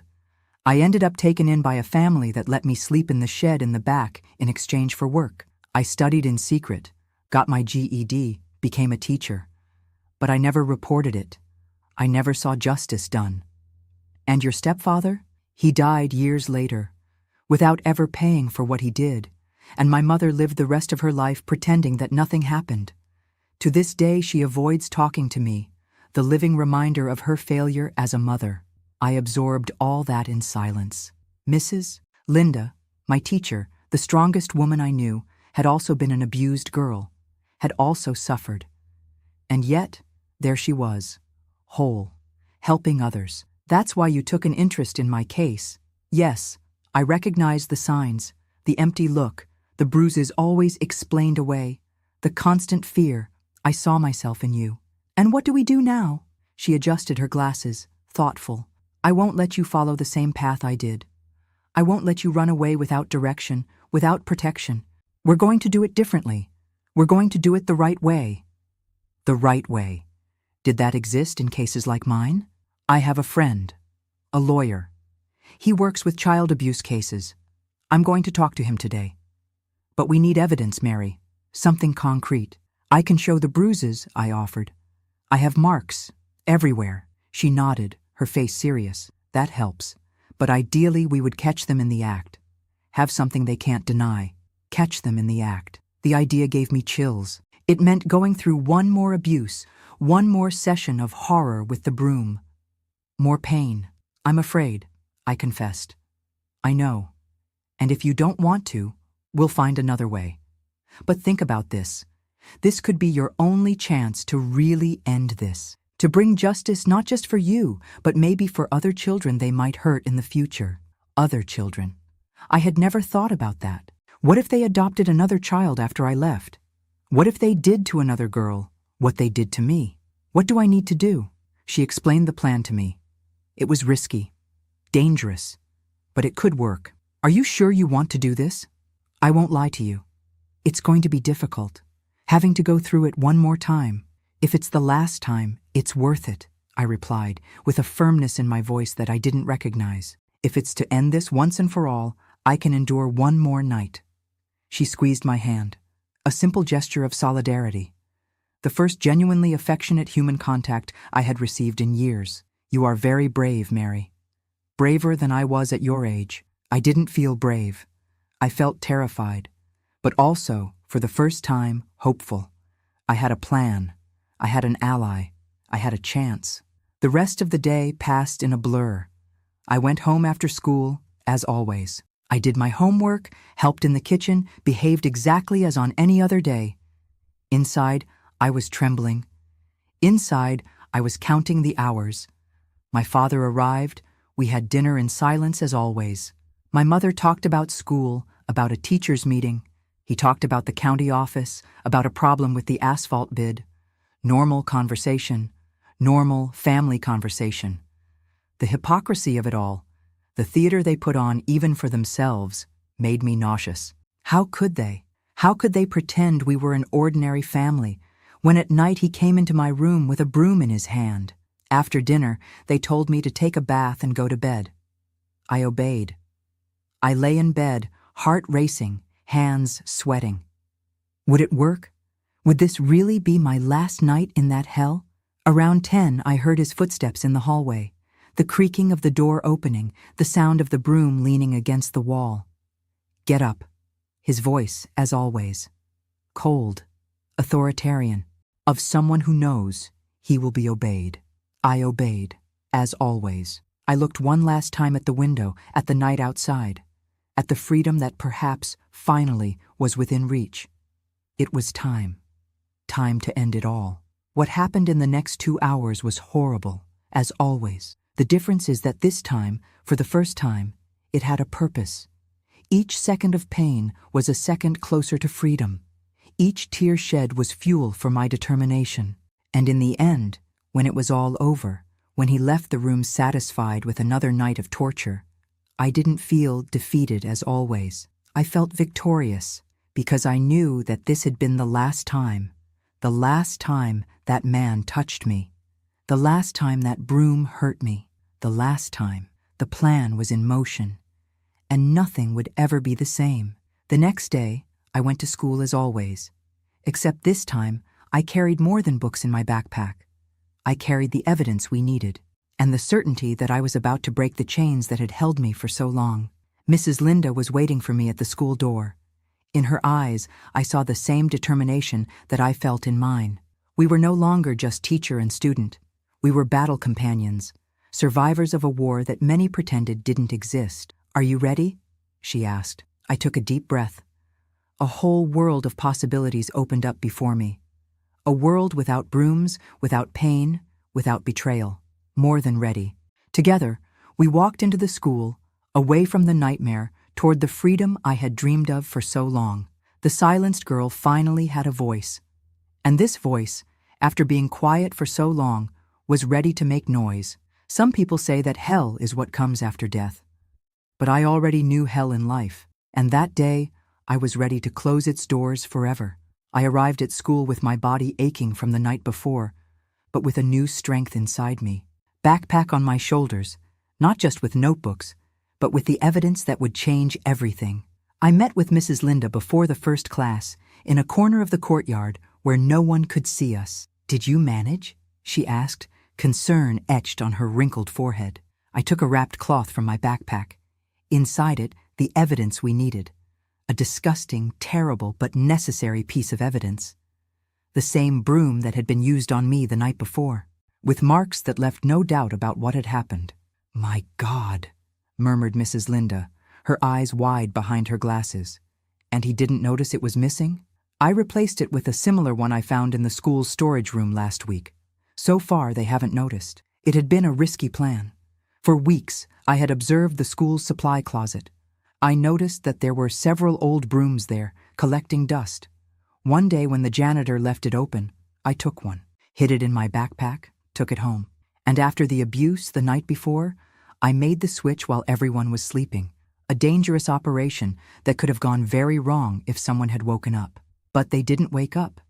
I ended up taken in by a family that let me sleep in the shed in the back in exchange for work. I studied in secret, got my GED, became a teacher. But I never reported it. I never saw justice done. And your stepfather? He died years later, without ever paying for what he did, and my mother lived the rest of her life pretending that nothing happened. To this day she avoids talking to me, the living reminder of her failure as a mother. I absorbed all that in silence. Mrs. Linda, my teacher, the strongest woman I knew, had also been an abused girl, had also suffered. And yet, there she was, whole, helping others. That's why you took an interest in my case. Yes, I recognized the signs, the empty look, the bruises always explained away, the constant fear. I saw myself in you. And what do we do now? She adjusted her glasses, thoughtful. I won't let you follow the same path I did. I won't let you run away without direction, without protection. We're going to do it differently. We're going to do it the right way. The right way. Did that exist in cases like mine? I have a friend, a lawyer. He works with child abuse cases. I'm going to talk to him today. But we need evidence, Mary. Something concrete. I can show the bruises, I offered. I have marks, everywhere. She nodded, her face serious. That helps. But ideally we would catch them in the act. Have something they can't deny. Catch them in the act. The idea gave me chills. It meant going through one more abuse, one more session of horror with the broom. More pain. I'm afraid, I confessed. I know. And if you don't want to, we'll find another way. But think about this. This could be your only chance to really end this. To bring justice not just for you, but maybe for other children they might hurt in the future. Other children. I had never thought about that. What if they adopted another child after I left? What if they did to another girl what they did to me? What do I need to do? She explained the plan to me. It was risky, dangerous, but it could work. Are you sure you want to do this? I won't lie to you. It's going to be difficult. Having to go through it one more time. If it's the last time, it's worth it, I replied, with a firmness in my voice that I didn't recognize. If it's to end this once and for all, I can endure one more night. She squeezed my hand, a simple gesture of solidarity. The first genuinely affectionate human contact I had received in years. You are very brave, Mary. Braver than I was at your age. I didn't feel brave. I felt terrified, but also, for the first time, hopeful. I had a plan. I had an ally. I had a chance. The rest of the day passed in a blur. I went home after school, as always. I did my homework, helped in the kitchen, behaved exactly as on any other day. Inside, I was trembling. Inside, I was counting the hours. My father arrived. We had dinner in silence as always. My mother talked about school, about a teacher's meeting. He talked about the county office, about a problem with the asphalt bid. Normal conversation, normal family conversation. The hypocrisy of it all, the theater they put on even for themselves, made me nauseous. How could they? How could they pretend we were an ordinary family when at night he came into my room with a broom in his hand? After dinner, they told me to take a bath and go to bed. I obeyed. I lay in bed, heart racing, hands sweating. Would it work? Would this really be my last night in that hell? Around 10, I heard his footsteps in the hallway, the creaking of the door opening, the sound of the broom leaning against the wall. Get up. His voice, as always. Cold. Authoritarian. Of someone who knows he will be obeyed. I obeyed, as always. I looked one last time at the window, at the night outside, at the freedom that perhaps, finally, was within reach. It was time. Time to end it all. What happened in the next 2 hours was horrible, as always. The difference is that this time, for the first time, it had a purpose. Each second of pain was a second closer to freedom. Each tear shed was fuel for my determination. And in the end, when it was all over, when he left the room satisfied with another night of torture, I didn't feel defeated as always. I felt victorious, because I knew that this had been the last time that man touched me, the last time that broom hurt me, the last time the plan was in motion, and nothing would ever be the same. The next day, I went to school as always, except this time I carried more than books in my backpack. I carried the evidence we needed, and the certainty that I was about to break the chains that had held me for so long. Mrs. Linda was waiting for me at the school door. In her eyes, I saw the same determination that I felt in mine. We were no longer just teacher and student. We were battle companions, survivors of a war that many pretended didn't exist. "Are you ready?" she asked. I took a deep breath. A whole world of possibilities opened up before me. A world without brooms, without pain, without betrayal. More than ready. Together, we walked into the school, away from the nightmare, toward the freedom I had dreamed of for so long. The silenced girl finally had a voice. And this voice, after being quiet for so long, was ready to make noise. Some people say that hell is what comes after death. But I already knew hell in life, and that day, I was ready to close its doors forever. I arrived at school with my body aching from the night before, but with a new strength inside me. Backpack on my shoulders, not just with notebooks, but with the evidence that would change everything. I met with Mrs. Linda before the first class, in a corner of the courtyard where no one could see us. "Did you manage?" she asked, concern etched on her wrinkled forehead. I took a wrapped cloth from my backpack. Inside it, the evidence we needed. A disgusting, terrible, but necessary piece of evidence. The same broom that had been used on me the night before, with marks that left no doubt about what had happened. "My God," murmured Mrs. Linda, her eyes wide behind her glasses. "And he didn't notice it was missing?" I replaced it with a similar one I found in the school's storage room last week. So far, they haven't noticed. It had been a risky plan. For weeks, I had observed the school's supply closet. I noticed that there were several old brooms there, collecting dust. One day when the janitor left it open, I took one, hid it in my backpack, took it home. And after the abuse the night before, I made the switch while everyone was sleeping. A dangerous operation that could have gone very wrong if someone had woken up. But they didn't wake up.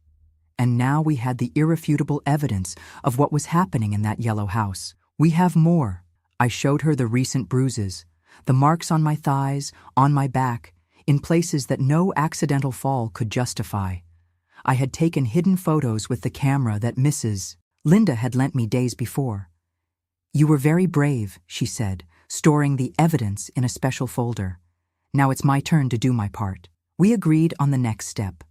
And now we had the irrefutable evidence of what was happening in that yellow house. "We have more." I showed her the recent bruises, the marks on my thighs, on my back, in places that no accidental fall could justify. I had taken hidden photos with the camera that Mrs. Linda had lent me days before. "You were very brave," she said, storing the evidence in a special folder. "Now it's my turn to do my part." We agreed on the next step.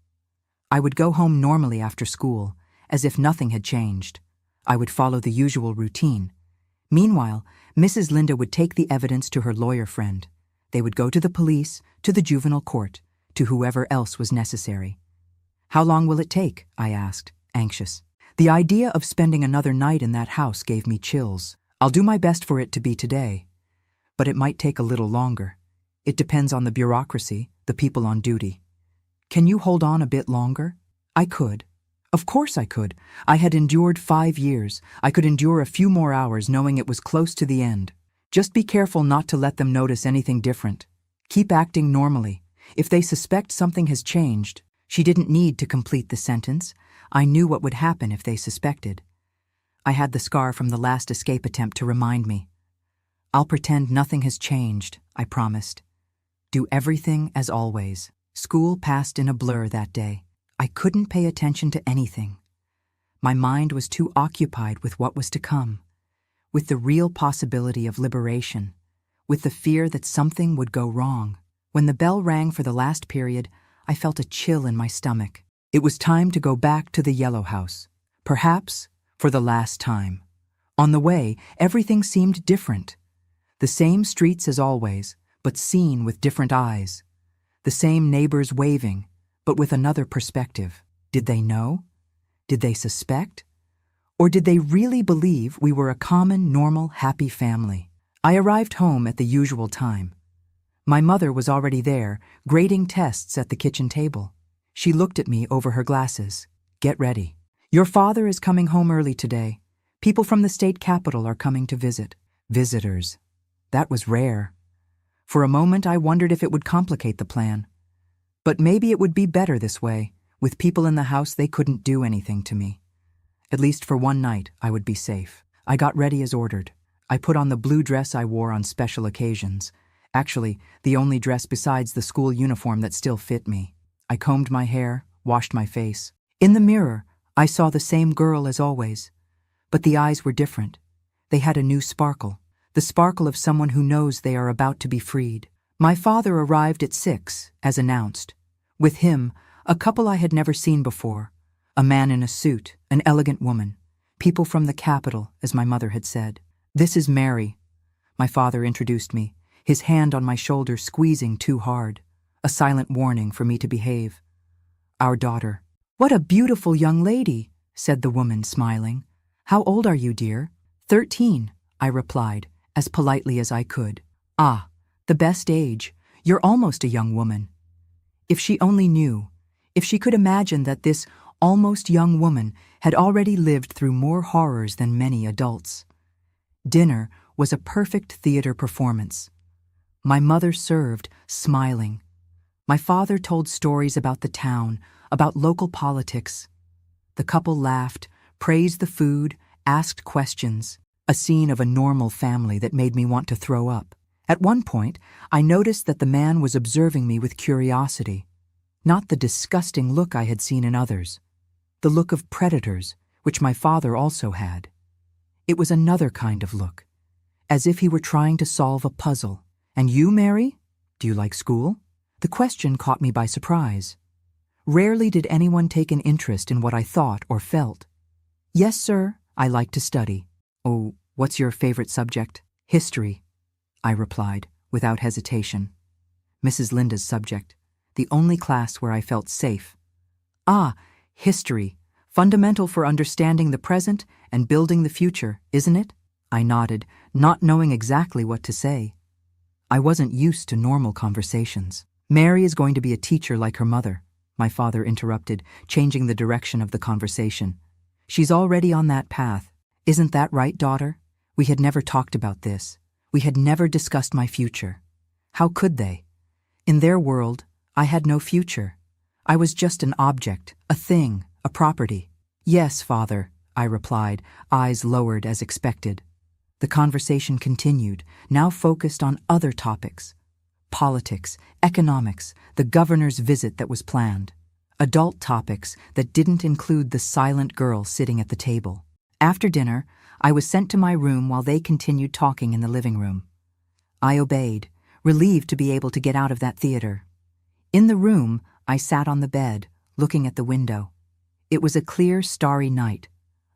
I would go home normally after school, as if nothing had changed. I would follow the usual routine. Meanwhile, Mrs. Linda would take the evidence to her lawyer friend. They would go to the police, to the juvenile court, to whoever else was necessary. "How long will it take?" I asked, anxious. The idea of spending another night in that house gave me chills. "I'll do my best for it to be today, but it might take a little longer. It depends on the bureaucracy, the people on duty." "Can you hold on a bit longer?" I could. Of course I could. I had endured 5 years. I could endure a few more hours knowing it was close to the end. Just be careful not to let them notice anything different. Keep acting normally. If they suspect something has changed, she didn't need to complete the sentence. I knew what would happen if they suspected. I had the scar from the last escape attempt to remind me. "I'll pretend nothing has changed," I promised. "Do everything as always." School passed in a blur that day. I couldn't pay attention to anything. My mind was too occupied with what was to come, with the real possibility of liberation, with the fear that something would go wrong. When the bell rang for the last period, I felt a chill in my stomach. It was time to go back to the yellow house, perhaps for the last time. On the way, everything seemed different. The same streets as always, but seen with different eyes. The same neighbors waving, but with another perspective. Did they know? Did they suspect? Or did they really believe we were a common, normal, happy family? I arrived home at the usual time. My mother was already there, grading tests at the kitchen table. She looked at me over her glasses. Get ready. Your father is coming home early today. People from the state capitol are coming to visit. Visitors. That was rare. For a moment, I wondered if it would complicate the plan. But maybe it would be better this way. With people in the house, they couldn't do anything to me. At least for one night, I would be safe. I got ready as ordered. I put on the blue dress I wore on special occasions. Actually, the only dress besides the school uniform that still fit me. I combed my hair, washed my face. In the mirror, I saw the same girl as always. But the eyes were different. They had a new sparkle. The sparkle of someone who knows they are about to be freed. My father arrived at 6, as announced. With him, a couple I had never seen before. A man in a suit, an elegant woman. People from the Capitol, as my mother had said. This is Mary. My father introduced me, his hand on my shoulder squeezing too hard. A silent warning for me to behave. Our daughter. What a beautiful young lady, said the woman, smiling. How old are you, dear? 13, I replied, as politely as I could. Ah, the best age. You're almost a young woman. If she only knew, if she could imagine that this almost young woman had already lived through more horrors than many adults. Dinner was a perfect theater performance. My mother served, smiling. My father told stories about the town, about local politics. The couple laughed, praised the food, asked questions. A scene of a normal family that made me want to throw up. At one point, I noticed that the man was observing me with curiosity. Not the disgusting look I had seen in others. The look of predators, which my father also had. It was another kind of look, as if he were trying to solve a puzzle. And you, Mary? Do you like school? The question caught me by surprise. Rarely did anyone take an interest in what I thought or felt. Yes, sir, I like to study. Oh, what's your favorite subject? History, I replied, without hesitation. Mrs. Linda's subject, the only class where I felt safe. Ah, history, fundamental for understanding the present and building the future, isn't it? I nodded, not knowing exactly what to say. I wasn't used to normal conversations. Mary is going to be a teacher like her mother, my father interrupted, changing the direction of the conversation. She's already on that path. Isn't that right, daughter? We had never talked about this. We had never discussed my future. How could they? In their world, I had no future. I was just an object, a thing, a property. Yes, father, I replied, eyes lowered as expected. The conversation continued, now focused on other topics. Politics, economics, the governor's visit that was planned. Adult topics that didn't include the silent girl sitting at the table. After dinner, I was sent to my room while they continued talking in the living room. I obeyed, relieved to be able to get out of that theater. In the room, I sat on the bed, looking at the window. It was a clear, starry night.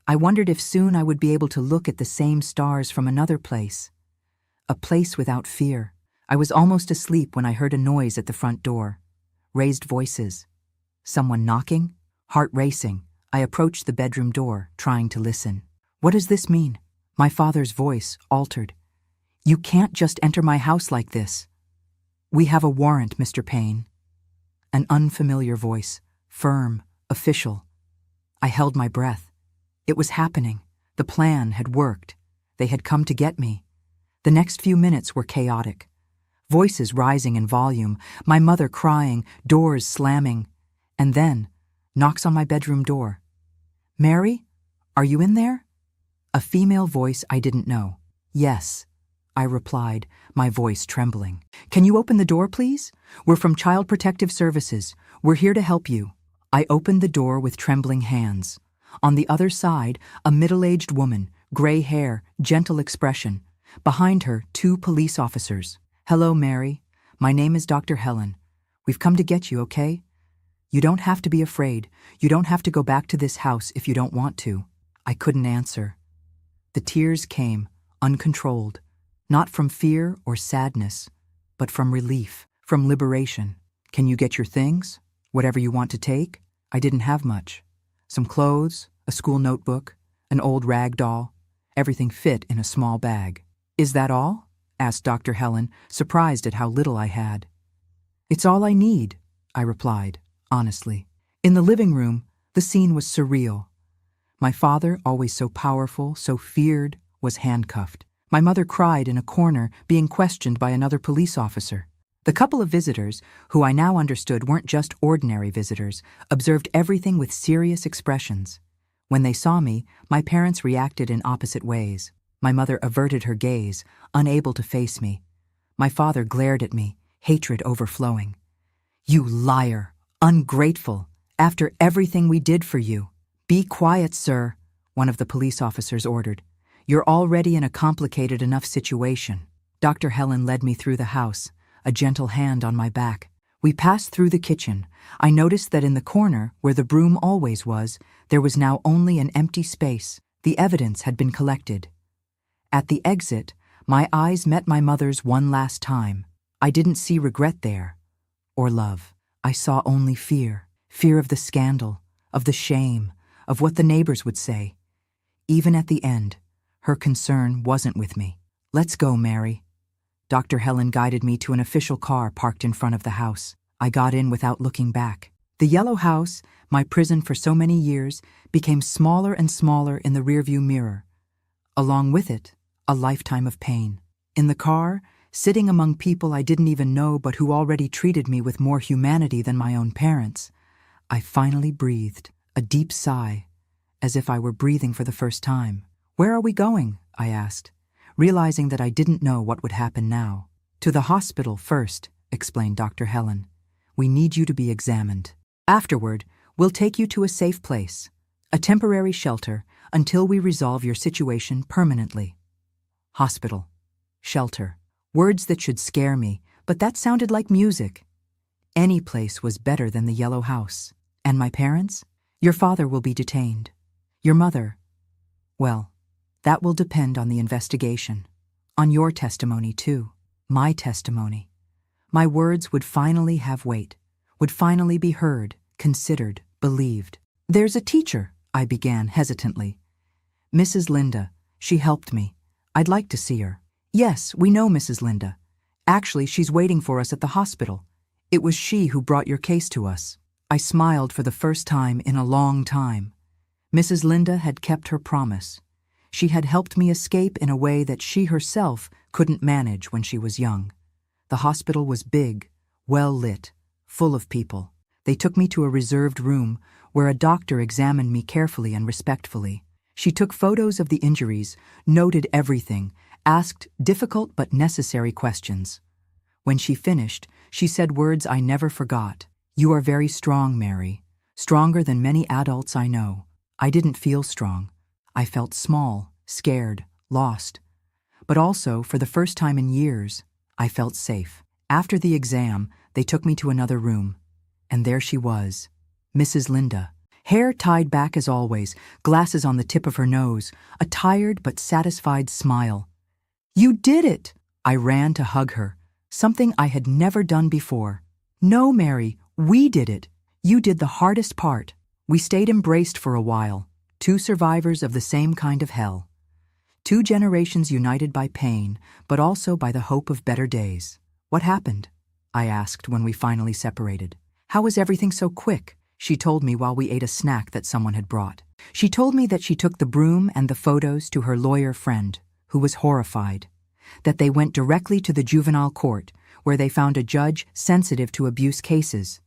I wondered if soon I would be able to look at the same stars from another place. A place without fear. I was almost asleep when I heard a noise at the front door. Raised voices. Someone knocking? Heart racing. I approached the bedroom door, trying to listen. What does this mean? My father's voice altered. You can't just enter my house like this. We have a warrant, Mr. Payne. An unfamiliar voice, firm, official. I held my breath. It was happening. The plan had worked. They had come to get me. The next few minutes were chaotic. Voices rising in volume, my mother crying, doors slamming. And then, knocks on my bedroom door. Mary, are you in there? A female voice I didn't know. Yes, I replied, my voice trembling. Can you open the door, please? We're from Child Protective Services. We're here to help you. I opened the door with trembling hands. On the other side, a middle-aged woman, gray hair, gentle expression. Behind her, 2 police officers. Hello, Mary. My name is Dr. Helen. We've come to get you, okay? You don't have to be afraid. You don't have to go back to this house if you don't want to." I couldn't answer. The tears came, uncontrolled, not from fear or sadness, but from relief, from liberation. "Can you get your things? Whatever you want to take?" I didn't have much. Some clothes, a school notebook, an old rag doll. Everything fit in a small bag. "Is that all?" asked Dr. Helen, surprised at how little I had. "It's all I need," I replied, honestly. In the living room, the scene was surreal. My father, always so powerful, so feared, was handcuffed. My mother cried in a corner, being questioned by another police officer. The couple of visitors, who I now understood weren't just ordinary visitors, observed everything with serious expressions. When they saw me, my parents reacted in opposite ways. My mother averted her gaze, unable to face me. My father glared at me, hatred overflowing. "You liar! Ungrateful! After everything we did for you!" "Be quiet, sir," one of the police officers ordered. "You're already in a complicated enough situation." Dr. Helen led me through the house, a gentle hand on my back. We passed through the kitchen. I noticed that in the corner, where the broom always was, there was now only an empty space. The evidence had been collected. At the exit, my eyes met my mother's one last time. I didn't see regret there, or love. I saw only fear. Fear of the scandal, of the shame, of what the neighbors would say. Even at the end, her concern wasn't with me. "Let's go, Mary." Dr. Helen guided me to an official car parked in front of the house. I got in without looking back. The yellow house, my prison for so many years, became smaller and smaller in the rearview mirror. Along with it, a lifetime of pain. In the car, sitting among people I didn't even know but who already treated me with more humanity than my own parents, I finally breathed, a deep sigh, as if I were breathing for the first time. "Where are we going?" I asked, realizing that I didn't know what would happen now. "To the hospital first," explained Dr. Helen. "We need you to be examined. Afterward, we'll take you to a safe place, a temporary shelter, until we resolve your situation permanently." Hospital, shelter, words that should scare me, but that sounded like music. Any place was better than the yellow house. "And my parents?" "Your father will be detained. Your mother, well, that will depend on the investigation. On your testimony, too. My testimony. My words would finally have weight, would finally be heard, considered, believed." "There's a teacher," I began hesitantly. "Mrs. Linda. She helped me. I'd like to see her." "Yes, we know Mrs. Linda. Actually, she's waiting for us at the hospital. It was she who brought your case to us." I smiled for the first time in a long time. Mrs. Linda had kept her promise. She had helped me escape in a way that she herself couldn't manage when she was young. The hospital was big, well lit, full of people. They took me to a reserved room where a doctor examined me carefully and respectfully. She took photos of the injuries, noted everything, asked difficult but necessary questions. When she finished, she said words I never forgot. "You are very strong, Mary. Stronger than many adults I know." I didn't feel strong. I felt small, scared, lost. But also, for the first time in years, I felt safe. After the exam, they took me to another room. And there she was, Mrs. Linda. Hair tied back as always, glasses on the tip of her nose, a tired but satisfied smile. "You did it!" I ran to hug her, something I had never done before. "No, Mary, we did it. You did the hardest part." We stayed embraced for a while, two survivors of the same kind of hell. Two generations united by pain, but also by the hope of better days. "What happened?" I asked when we finally separated. "How was everything so quick?" She told me while we ate a snack that someone had brought. She told me that she took the broom and the photos to her lawyer friend, who was horrified. That they went directly to the juvenile court, where they found a judge sensitive to abuse cases.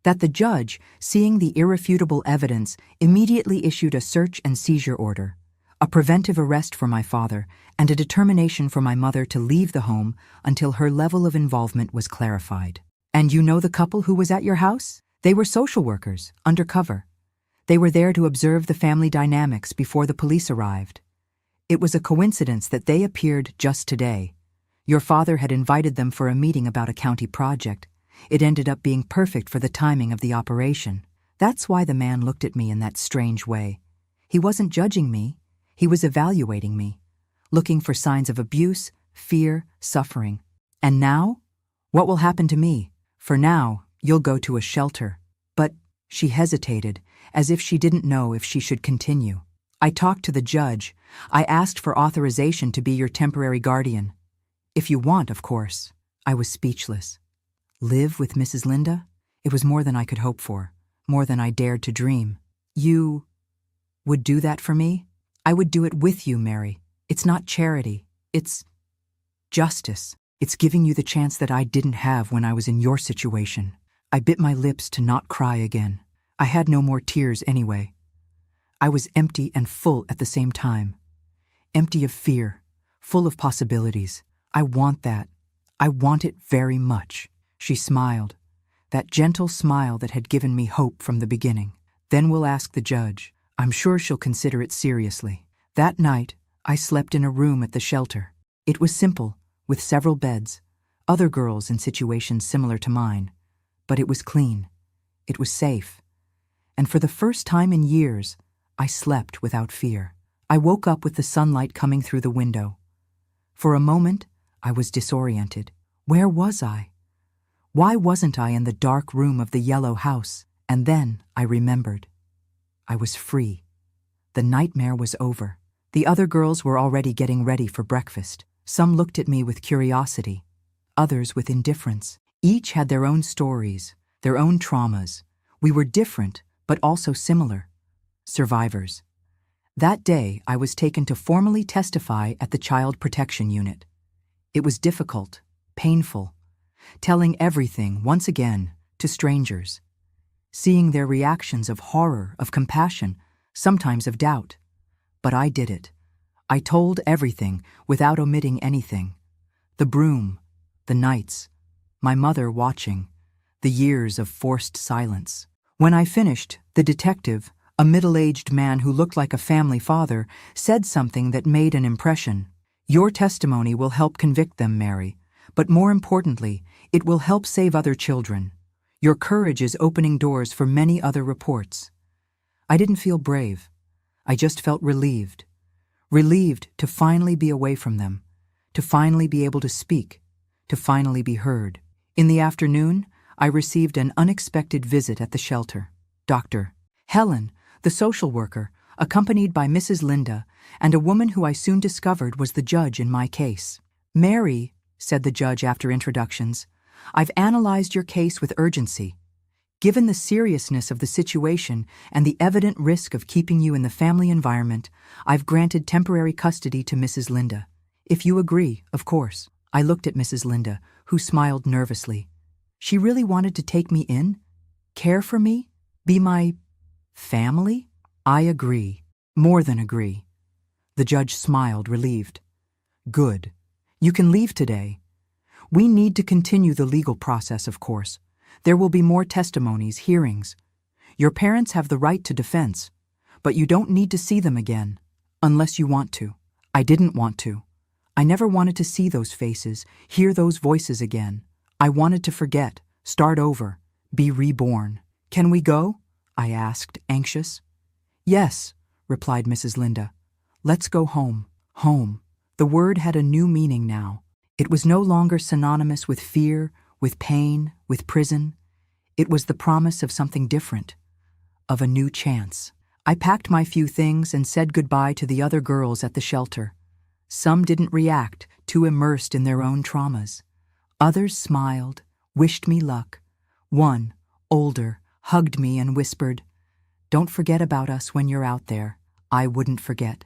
That the judge, seeing the irrefutable evidence, immediately issued a search and seizure order, a preventive arrest for my father, and a determination for my mother to leave the home until her level of involvement was clarified. "And you know the couple who was at your house? They were social workers, undercover. They were there to observe the family dynamics before the police arrived. It was a coincidence that they appeared just today. Your father had invited them for a meeting about a county project. It ended up being perfect for the timing of the operation. That's why the man looked at me in that strange way. He wasn't judging me. He was evaluating me, looking for signs of abuse, fear, suffering. And now? What will happen to me? For now, you'll go to a shelter. But she hesitated, as if she didn't know if she should continue. I talked to the judge. I asked for authorization to be your temporary guardian. If you want, of course. I was speechless. Live with Mrs. Linda? It was more than I could hope for, more than I dared to dream. You would do that for me? I would do it with you, Mary. It's not charity. It's justice. It's giving you the chance that I didn't have when I was in your situation. I bit my lips to not cry again. I had no more tears anyway. I was empty and full at the same time. Empty of fear, full of possibilities. I want that. I want it very much. She smiled, that gentle smile that had given me hope from the beginning. Then we'll ask the judge. I'm sure she'll consider it seriously. That night, I slept in a room at the shelter. It was simple, with several beds, other girls in situations similar to mine. But it was clean. It was safe. And for the first time in years, I slept without fear. I woke up with the sunlight coming through the window. For a moment, I was disoriented. Where was I? Why wasn't I in the dark room of the yellow house? And then I remembered. I was free. The nightmare was over. The other girls were already getting ready for breakfast. Some looked at me with curiosity, others with indifference. Each had their own stories, their own traumas. We were different, but also similar. Survivors. That day, I was taken to formally testify at the Child Protection Unit. It was difficult, painful, telling everything once again to strangers, seeing their reactions of horror, of compassion, sometimes of doubt. But I did it. I told everything without omitting anything. The broom, the nights, my mother watching, the years of forced silence. When I finished, the detective, a middle-aged man who looked like a family father, said something that made an impression. Your testimony will help convict them, Mary, but more importantly, it will help save other children. Your courage is opening doors for many other reports. I didn't feel brave. I just felt relieved. Relieved to finally be away from them, to finally be able to speak, to finally be heard. In the afternoon, I received an unexpected visit at the shelter. Dr. Helen, the social worker, accompanied by Mrs. Linda, and a woman who I soon discovered was the judge in my case. Mary, said the judge after introductions, I've analyzed your case with urgency. Given the seriousness of the situation and the evident risk of keeping you in the family environment, I've granted temporary custody to Mrs. Linda. If you agree, of course. I looked at Mrs. Linda, who smiled nervously. She really wanted to take me in? Care for me? Be my family? I agree. More than agree. The judge smiled, relieved. Good. You can leave today. We need to continue the legal process, of course. There will be more testimonies, hearings. Your parents have the right to defense, but you don't need to see them again, unless you want to. I didn't want to. I never wanted to see those faces, hear those voices again. I wanted to forget, start over, be reborn. Can we go? I asked, anxious. Yes, replied Mrs. Linda. Let's go home. Home. The word had a new meaning now. It was no longer synonymous with fear, with pain, with prison. It was the promise of something different, of a new chance. I packed my few things and said goodbye to the other girls at the shelter. Some didn't react, too immersed in their own traumas. Others smiled, wished me luck. One, older, hugged me and whispered, "Don't forget about us when you're out there." I wouldn't forget.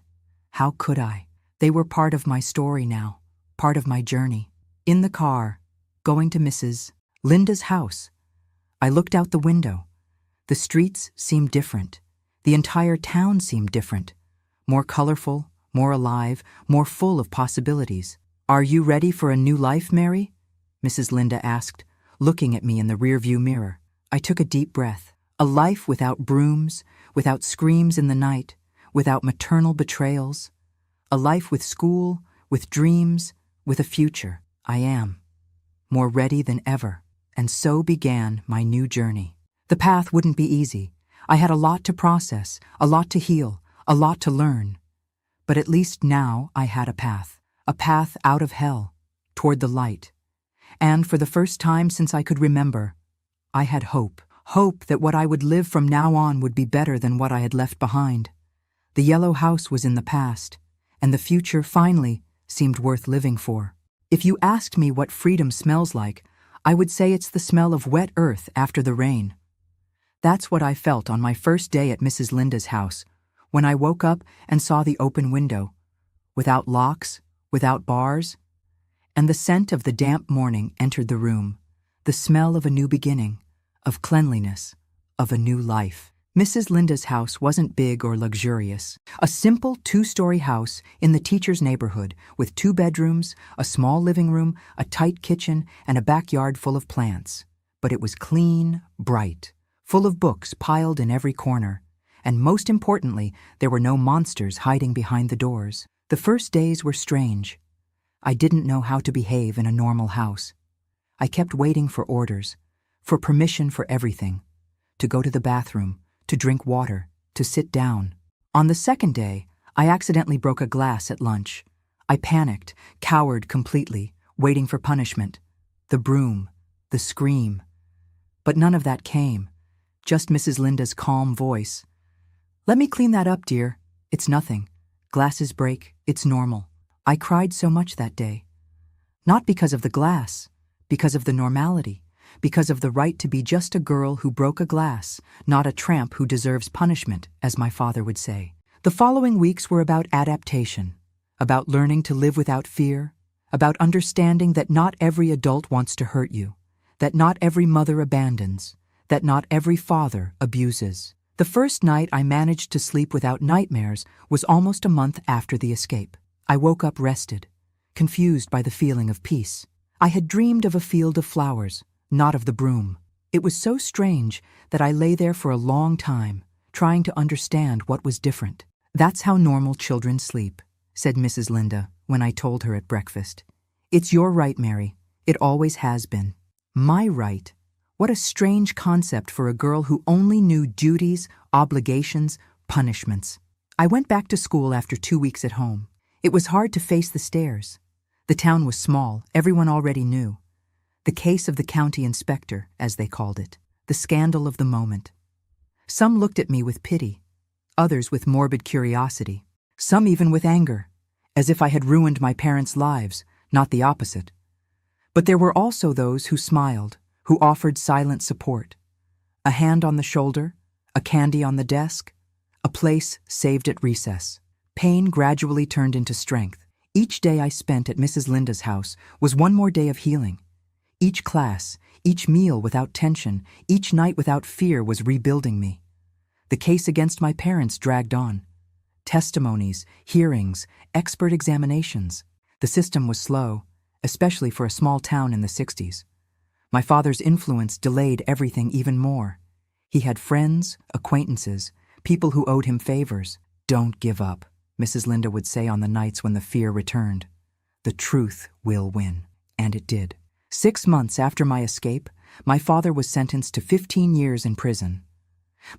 How could I? They were part of my story now, part of my journey. In the car, going to Mrs. Linda's house, I looked out the window. The streets seemed different. The entire town seemed different. More colorful, more alive, more full of possibilities. Are you ready for a new life, Mary? Mrs. Linda asked, looking at me in the rearview mirror. I took a deep breath. A life without brooms, without screams in the night, without maternal betrayals. A life with school, with dreams, with a future. I am. More ready than ever. And so began my new journey. The path wouldn't be easy. I had a lot to process, a lot to heal, a lot to learn. But at least now I had a path out of hell, toward the light. And for the first time since I could remember, I had hope that what I would live from now on would be better than what I had left behind. The yellow house was in the past, and the future finally seemed worth living for. If you asked me what freedom smells like, I would say it's the smell of wet earth after the rain. That's what I felt on my first day at Mrs. Linda's house, when I woke up and saw the open window, without locks, without bars, and the scent of the damp morning entered the room, the smell of a new beginning, of cleanliness, of a new life. Mrs. Linda's house wasn't big or luxurious. A simple 2-story house in the teacher's neighborhood with 2 bedrooms, a small living room, a tight kitchen, and a backyard full of plants. But it was clean, bright, full of books piled in every corner. And most importantly, there were no monsters hiding behind the doors. The first days were strange. I didn't know how to behave in a normal house. I kept waiting for orders, for permission for everything, to go to the bathroom, to drink water, to sit down. On the second day, I accidentally broke a glass at lunch. I panicked, cowered completely, waiting for punishment. The broom, the scream. But none of that came. Just Mrs. Linda's calm voice. "Let me clean that up, dear. It's nothing. Glasses break. It's normal." I cried so much that day. Not because of the glass, because of the normality. Because of the right to be just a girl who broke a glass, not a tramp who deserves punishment, as my father would say. The following weeks were about adaptation, about learning to live without fear, about understanding that not every adult wants to hurt you, that not every mother abandons, that not every father abuses. The first night I managed to sleep without nightmares was almost a month after the escape. I woke up rested, confused by the feeling of peace. I had dreamed of a field of flowers, not of the broom. It was so strange that I lay there for a long time, trying to understand what was different. "That's how normal children sleep," said Mrs. Linda when I told her at breakfast. "It's your right, Mary. It always has been." My right? What a strange concept for a girl who only knew duties, obligations, punishments. I went back to school after 2 weeks at home. It was hard to face the stairs. The town was small, everyone already knew. The case of the county inspector, as they called it, the scandal of the moment. Some looked at me with pity, others with morbid curiosity, some even with anger, as if I had ruined my parents' lives, not the opposite. But there were also those who smiled, who offered silent support. A hand on the shoulder, a candy on the desk, a place saved at recess. Pain gradually turned into strength. Each day I spent at Mrs. Linda's house was one more day of healing. Each class, each meal without tension, each night without fear was rebuilding me. The case against my parents dragged on. Testimonies, hearings, expert examinations. The system was slow, especially for a small town in the 60s. My father's influence delayed everything even more. He had friends, acquaintances, people who owed him favors. "Don't give up," Mrs. Linda would say on the nights when the fear returned. "The truth will win." And it did. 6 months after my escape, my father was sentenced to 15 years in prison.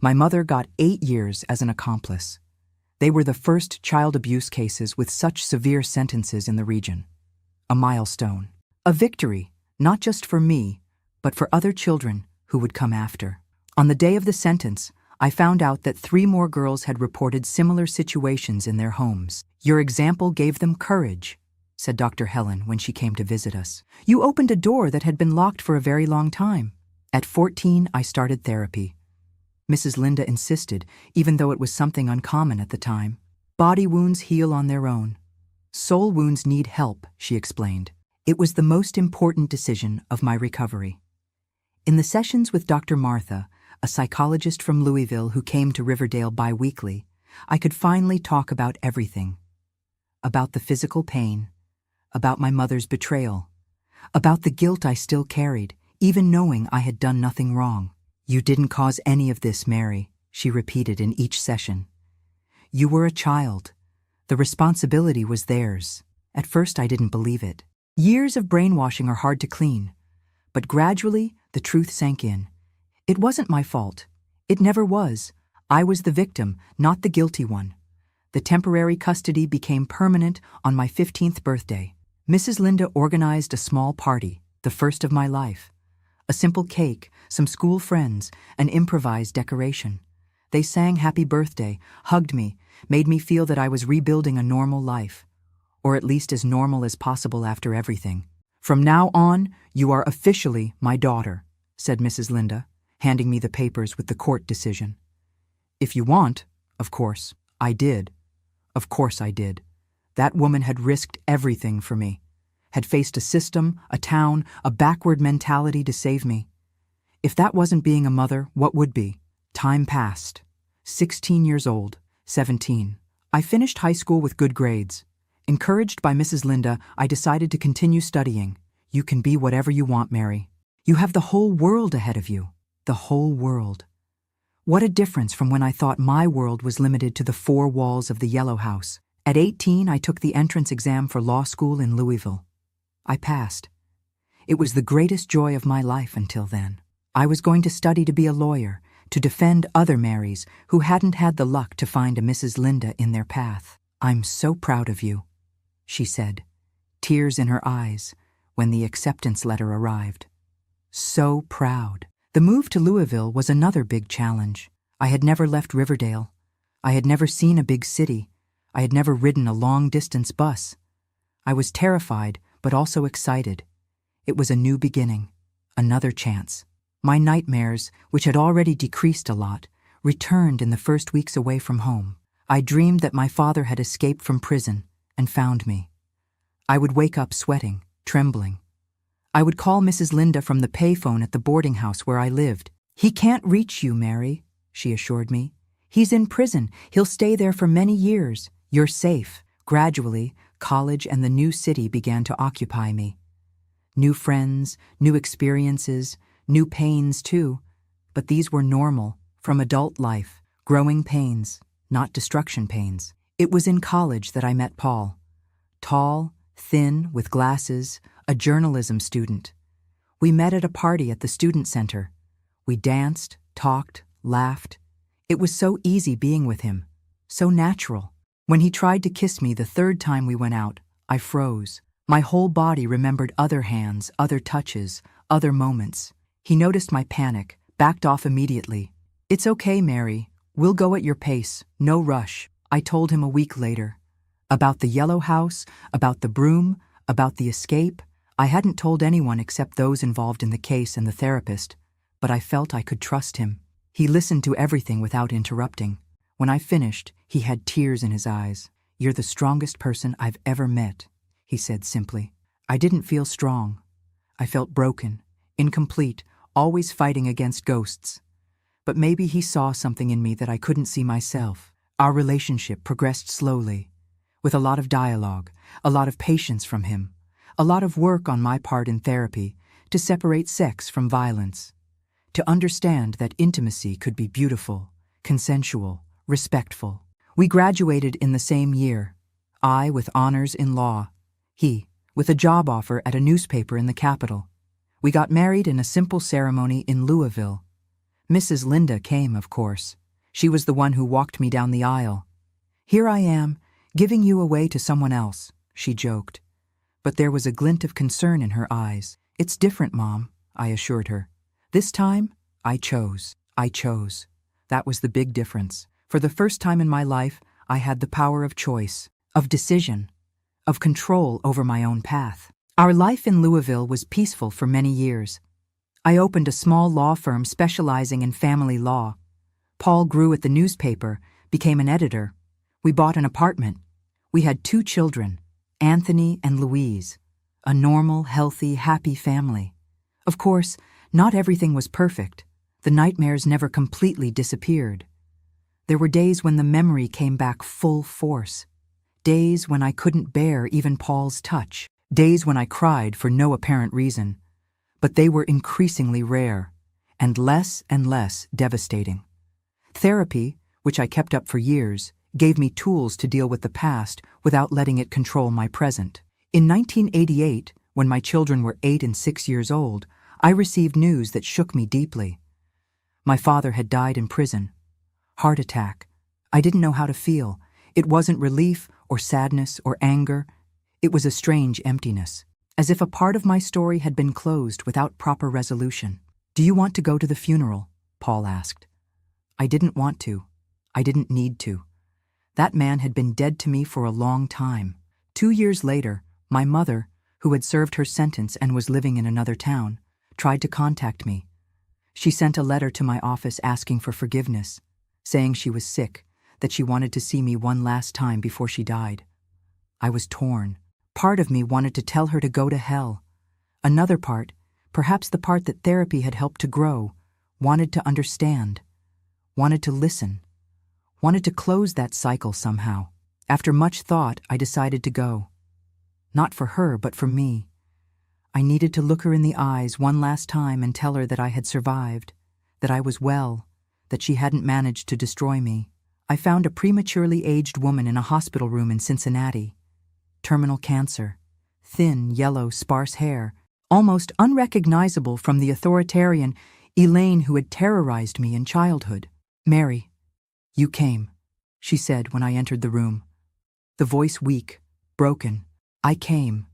My mother got 8 years as an accomplice. They were the first child abuse cases with such severe sentences in the region. A milestone. A victory, not just for me, but for other children who would come after. On the day of the sentence, I found out that 3 more girls had reported similar situations in their homes. "Your example gave them courage," said Dr. Helen when she came to visit us. "You opened a door that had been locked for a very long time." At 14, I started therapy. Mrs. Linda insisted, even though it was something uncommon at the time. "Body wounds heal on their own. Soul wounds need help," she explained. It was the most important decision of my recovery. In the sessions with Dr. Martha, a psychologist from Louisville who came to Riverdale bi-weekly, I could finally talk about everything. About the physical pain, about my mother's betrayal, about the guilt I still carried, even knowing I had done nothing wrong. "You didn't cause any of this, Mary," she repeated in each session. "You were a child. The responsibility was theirs." At first I didn't believe it. Years of brainwashing are hard to clean, but gradually the truth sank in. It wasn't my fault. It never was. I was the victim, not the guilty one. The temporary custody became permanent on my 15th birthday. Mrs. Linda organized a small party, the first of my life. A simple cake, some school friends, an improvised decoration. They sang happy birthday, hugged me, made me feel that I was rebuilding a normal life, or at least as normal as possible after everything. "From now on, you are officially my daughter," said Mrs. Linda, handing me the papers with the court decision. "If you want, of course." I did. Of course I did. That woman had risked everything for me, had faced a system, a town, a backward mentality to save me. If that wasn't being a mother, what would be? Time passed. 16 years old, 17. I finished high school with good grades. Encouraged by Mrs. Linda, I decided to continue studying. "You can be whatever you want, Mary. You have the whole world ahead of you." The whole world. What a difference from when I thought my world was limited to the four walls of the Yellow House. At 18, I took the entrance exam for law school in Louisville. I passed. It was the greatest joy of my life until then. I was going to study to be a lawyer, to defend other Marys who hadn't had the luck to find a Mrs. Linda in their path. "I'm so proud of you," she said, tears in her eyes, when the acceptance letter arrived. So proud. The move to Louisville was another big challenge. I had never left Riverdale. I had never seen a big city. I had never ridden a long-distance bus. I was terrified, but also excited. It was a new beginning, another chance. My nightmares, which had already decreased a lot, returned in the first weeks away from home. I dreamed that my father had escaped from prison and found me. I would wake up sweating, trembling. I would call Mrs. Linda from the payphone at the boarding house where I lived. "He can't reach you, Mary," she assured me. "He's in prison. He'll stay there for many years. You're safe." Gradually, college and the new city began to occupy me. New friends, new experiences, new pains too. But these were normal, from adult life, growing pains, not destruction pains. It was in college that I met Paul. Tall, thin, with glasses, a journalism student. We met at a party at the student center. We danced, talked, laughed. It was so easy being with him, so natural. When he tried to kiss me the third time we went out, I froze. My whole body remembered other hands, other touches, other moments. He noticed my panic, backed off immediately. "It's okay, Mary. We'll go at your pace. No rush," I told him a week later. About the Yellow House, about the broom, about the escape, I hadn't told anyone except those involved in the case and the therapist, but I felt I could trust him. He listened to everything without interrupting. When I finished, he had tears in his eyes. "You're the strongest person I've ever met," he said simply. I didn't feel strong. I felt broken, incomplete, always fighting against ghosts. But maybe he saw something in me that I couldn't see myself. Our relationship progressed slowly, with a lot of dialogue, a lot of patience from him, a lot of work on my part in therapy to separate sex from violence, to understand that intimacy could be beautiful, consensual, respectful. We graduated in the same year, I with honors in law, he with a job offer at a newspaper in the capital. We got married in a simple ceremony in Louisville. Mrs. Linda came, of course. She was the one who walked me down the aisle. "Here I am, giving you away to someone else," she joked. But there was a glint of concern in her eyes. "It's different, Mom," I assured her. This time, I chose. I chose. That was the big difference. For the first time in my life, I had the power of choice, of decision, of control over my own path. Our life in Louisville was peaceful for many years. I opened a small law firm specializing in family law. Paul grew at the newspaper, became an editor. We bought an apartment. We had 2 children, Anthony and Louise, a normal, healthy, happy family. Of course, not everything was perfect. The nightmares never completely disappeared. There were days when the memory came back full force. Days when I couldn't bear even Paul's touch. Days when I cried for no apparent reason. But they were increasingly rare, and less devastating. Therapy, which I kept up for years, gave me tools to deal with the past without letting it control my present. In 1988, When my children were 8 and 6 years old, I received news that shook me deeply. My father had died in prison. Heart attack. I didn't know how to feel. It wasn't relief or sadness or anger. It was a strange emptiness, as if a part of my story had been closed without proper resolution. "Do you want to go to the funeral?" Paul asked. I didn't want to. I didn't need to. That man had been dead to me for a long time. 2 years later, my mother, who had served her sentence and was living in another town, tried to contact me. She sent a letter to my office asking for forgiveness, saying she was sick, that she wanted to see me one last time before she died. I was torn. Part of me wanted to tell her to go to hell. Another part, perhaps the part that therapy had helped to grow, wanted to understand, wanted to listen, wanted to close that cycle somehow. After much thought, I decided to go. Not for her, but for me. I needed to look her in the eyes one last time and tell her that I had survived, that I was well, that she hadn't managed to destroy me. I found a prematurely aged woman in a hospital room in Cincinnati. Terminal cancer, thin, yellow, sparse hair, almost unrecognizable from the authoritarian Elaine who had terrorized me in childhood. "Mary, you came," she said when I entered the room. The voice weak, broken. "I came,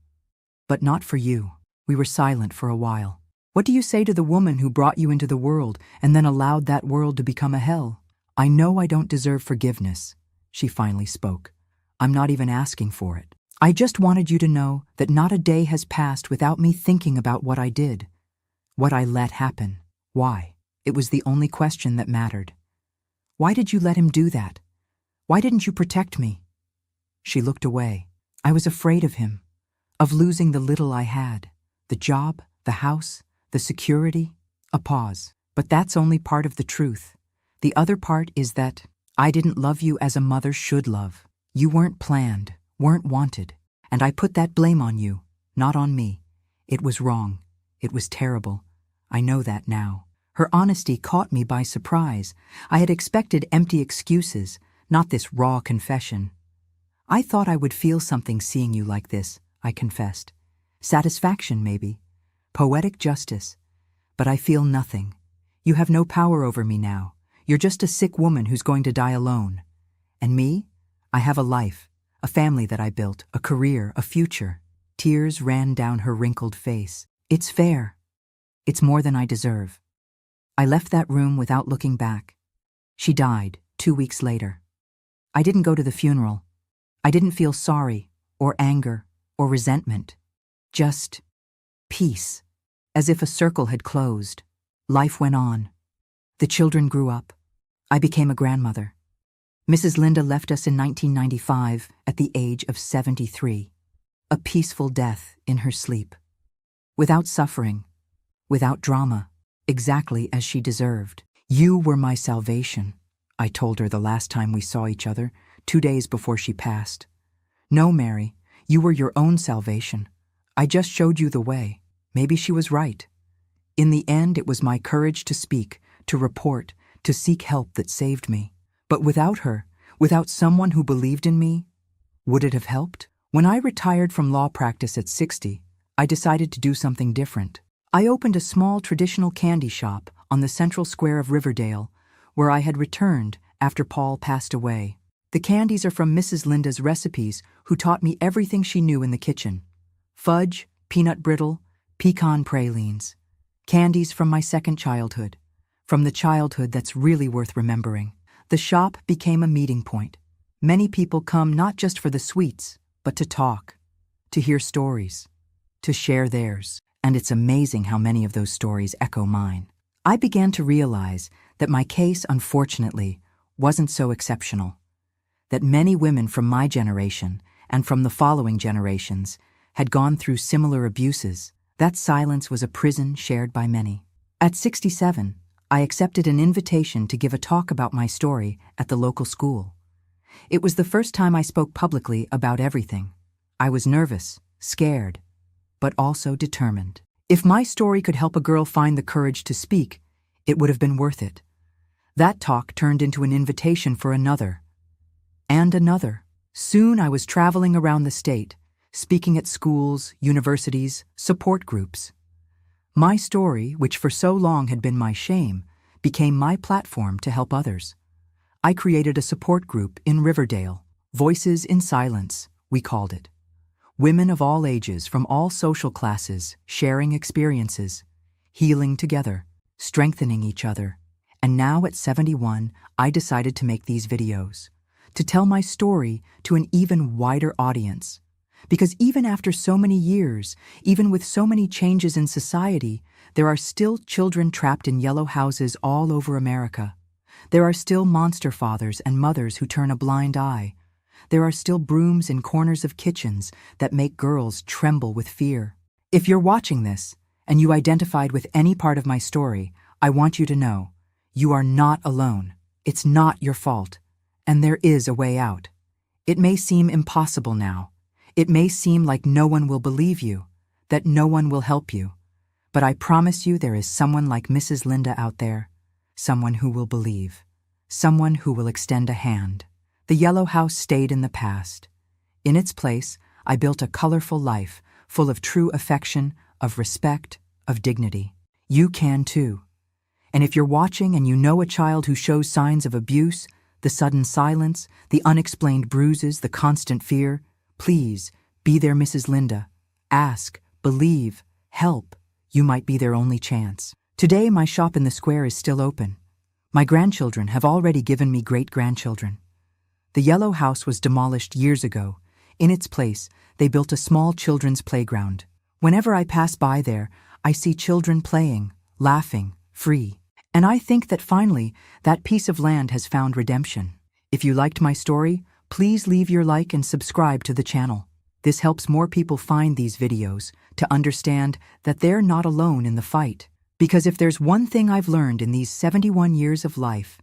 but not for you." We were silent for a while. "What do you say to the woman who brought you into the world and then allowed that world to become a hell?" "I know I don't deserve forgiveness," she finally spoke. "I'm not even asking for it. I just wanted you to know that not a day has passed without me thinking about what I did, what I let happen. Why? It was the only question that mattered. Why did you let him do that? Why didn't you protect me?" She looked away. "I was afraid of him, of losing the little I had, the job, the house, the security." A pause. "But that's only part of the truth. The other part is that I didn't love you as a mother should love. You weren't planned, weren't wanted, and I put that blame on you, not on me. It was wrong. It was terrible. I know that now." Her honesty caught me by surprise. I had expected empty excuses, not this raw confession. "I thought I would feel something seeing you like this," I confessed. "Satisfaction, maybe. Poetic justice. But I feel nothing. You have no power over me now. You're just a sick woman who's going to die alone. And me? I have a life, a family that I built, a career, a future." Tears ran down her wrinkled face. "It's fair. It's more than I deserve." I left that room without looking back. She died 2 weeks later. I didn't go to the funeral. I didn't feel sorry, or anger, or resentment. Just peace, as if a circle had closed. Life went on. The children grew up. I became a grandmother. Mrs. Linda left us in 1995 at the age of 73. A peaceful death in her sleep. Without suffering, without drama, exactly as she deserved. "You were my salvation," I told her the last time we saw each other, 2 days before she passed. "No, Mary, you were your own salvation. I just showed you the way." Maybe she was right. In the end, it was my courage to speak, to report, to seek help that saved me. But without her, without someone who believed in me, would it have helped? When I retired from law practice at 60, I decided to do something different. I opened a small traditional candy shop on the central square of Riverdale, where I had returned after Paul passed away. The candies are from Mrs. Linda's recipes, who taught me everything she knew in the kitchen. Fudge, peanut brittle, pecan pralines. Candies from my second childhood, from the childhood that's really worth remembering. The shop became a meeting point. Many people come not just for the sweets, but to talk, to hear stories, to share theirs. And it's amazing how many of those stories echo mine. I began to realize that my case, unfortunately, wasn't so exceptional. That many women from my generation and from the following generations had gone through similar abuses. That silence was a prison shared by many. At 67, I accepted an invitation to give a talk about my story at the local school. It was the first time I spoke publicly about everything. I was nervous, scared, but also determined. If my story could help a girl find the courage to speak, it would have been worth it. That talk turned into an invitation for another. And another. Soon I was traveling around the state, speaking at schools, universities, support groups. My story, which for so long had been my shame, became my platform to help others. I created a support group in Riverdale, Voices in Silence, we called it. Women of all ages, from all social classes, sharing experiences, healing together, strengthening each other. And now at 71, I decided to make these videos, to tell my story to an even wider audience. Because even after so many years, even with so many changes in society, there are still children trapped in yellow houses all over America. There are still monster fathers and mothers who turn a blind eye. There are still brooms in corners of kitchens that make girls tremble with fear. If you're watching this, and you identified with any part of my story, I want you to know, you are not alone. It's not your fault. And there is a way out. It may seem impossible now. It may seem like no one will believe you, that no one will help you. But I promise you there is someone like Mrs. Linda out there, someone who will believe, someone who will extend a hand. The yellow house stayed in the past. In its place, I built a colorful life, full of true affection, of respect, of dignity. You can too. And if you're watching and you know a child who shows signs of abuse, the sudden silence, the unexplained bruises, the constant fear, please, be there, Mrs. Linda. Ask, believe, help. You might be their only chance. Today, my shop in the square is still open. My grandchildren have already given me great-grandchildren. The yellow house was demolished years ago. In its place, they built a small children's playground. Whenever I pass by there, I see children playing, laughing, free. And I think that finally, that piece of land has found redemption. If you liked my story, please leave your like and subscribe to the channel. This helps more people find these videos to understand that they're not alone in the fight. Because if there's one thing I've learned in these 71 years of life,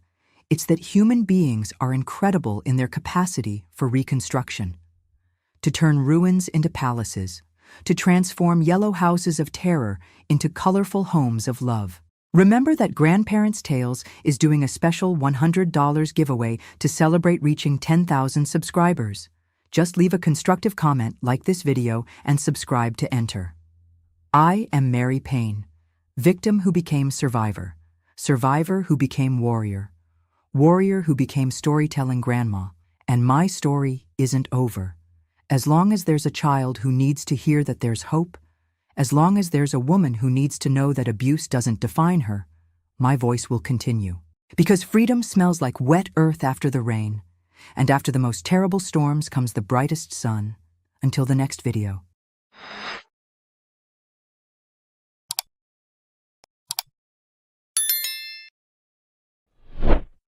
it's that human beings are incredible in their capacity for reconstruction. To turn ruins into palaces, to transform yellow houses of terror into colorful homes of love. Remember that Grandparents' Tales is doing a special $100 giveaway to celebrate reaching 10,000 subscribers. Just leave a constructive comment, like this video, and subscribe to enter. I am Mary Payne, victim who became survivor, survivor who became warrior, warrior who became storytelling grandma, and my story isn't over. As long as there's a child who needs to hear that there's hope, as long as there's a woman who needs to know that abuse doesn't define her, my voice will continue. Because freedom smells like wet earth after the rain, and after the most terrible storms comes the brightest sun. Until the next video.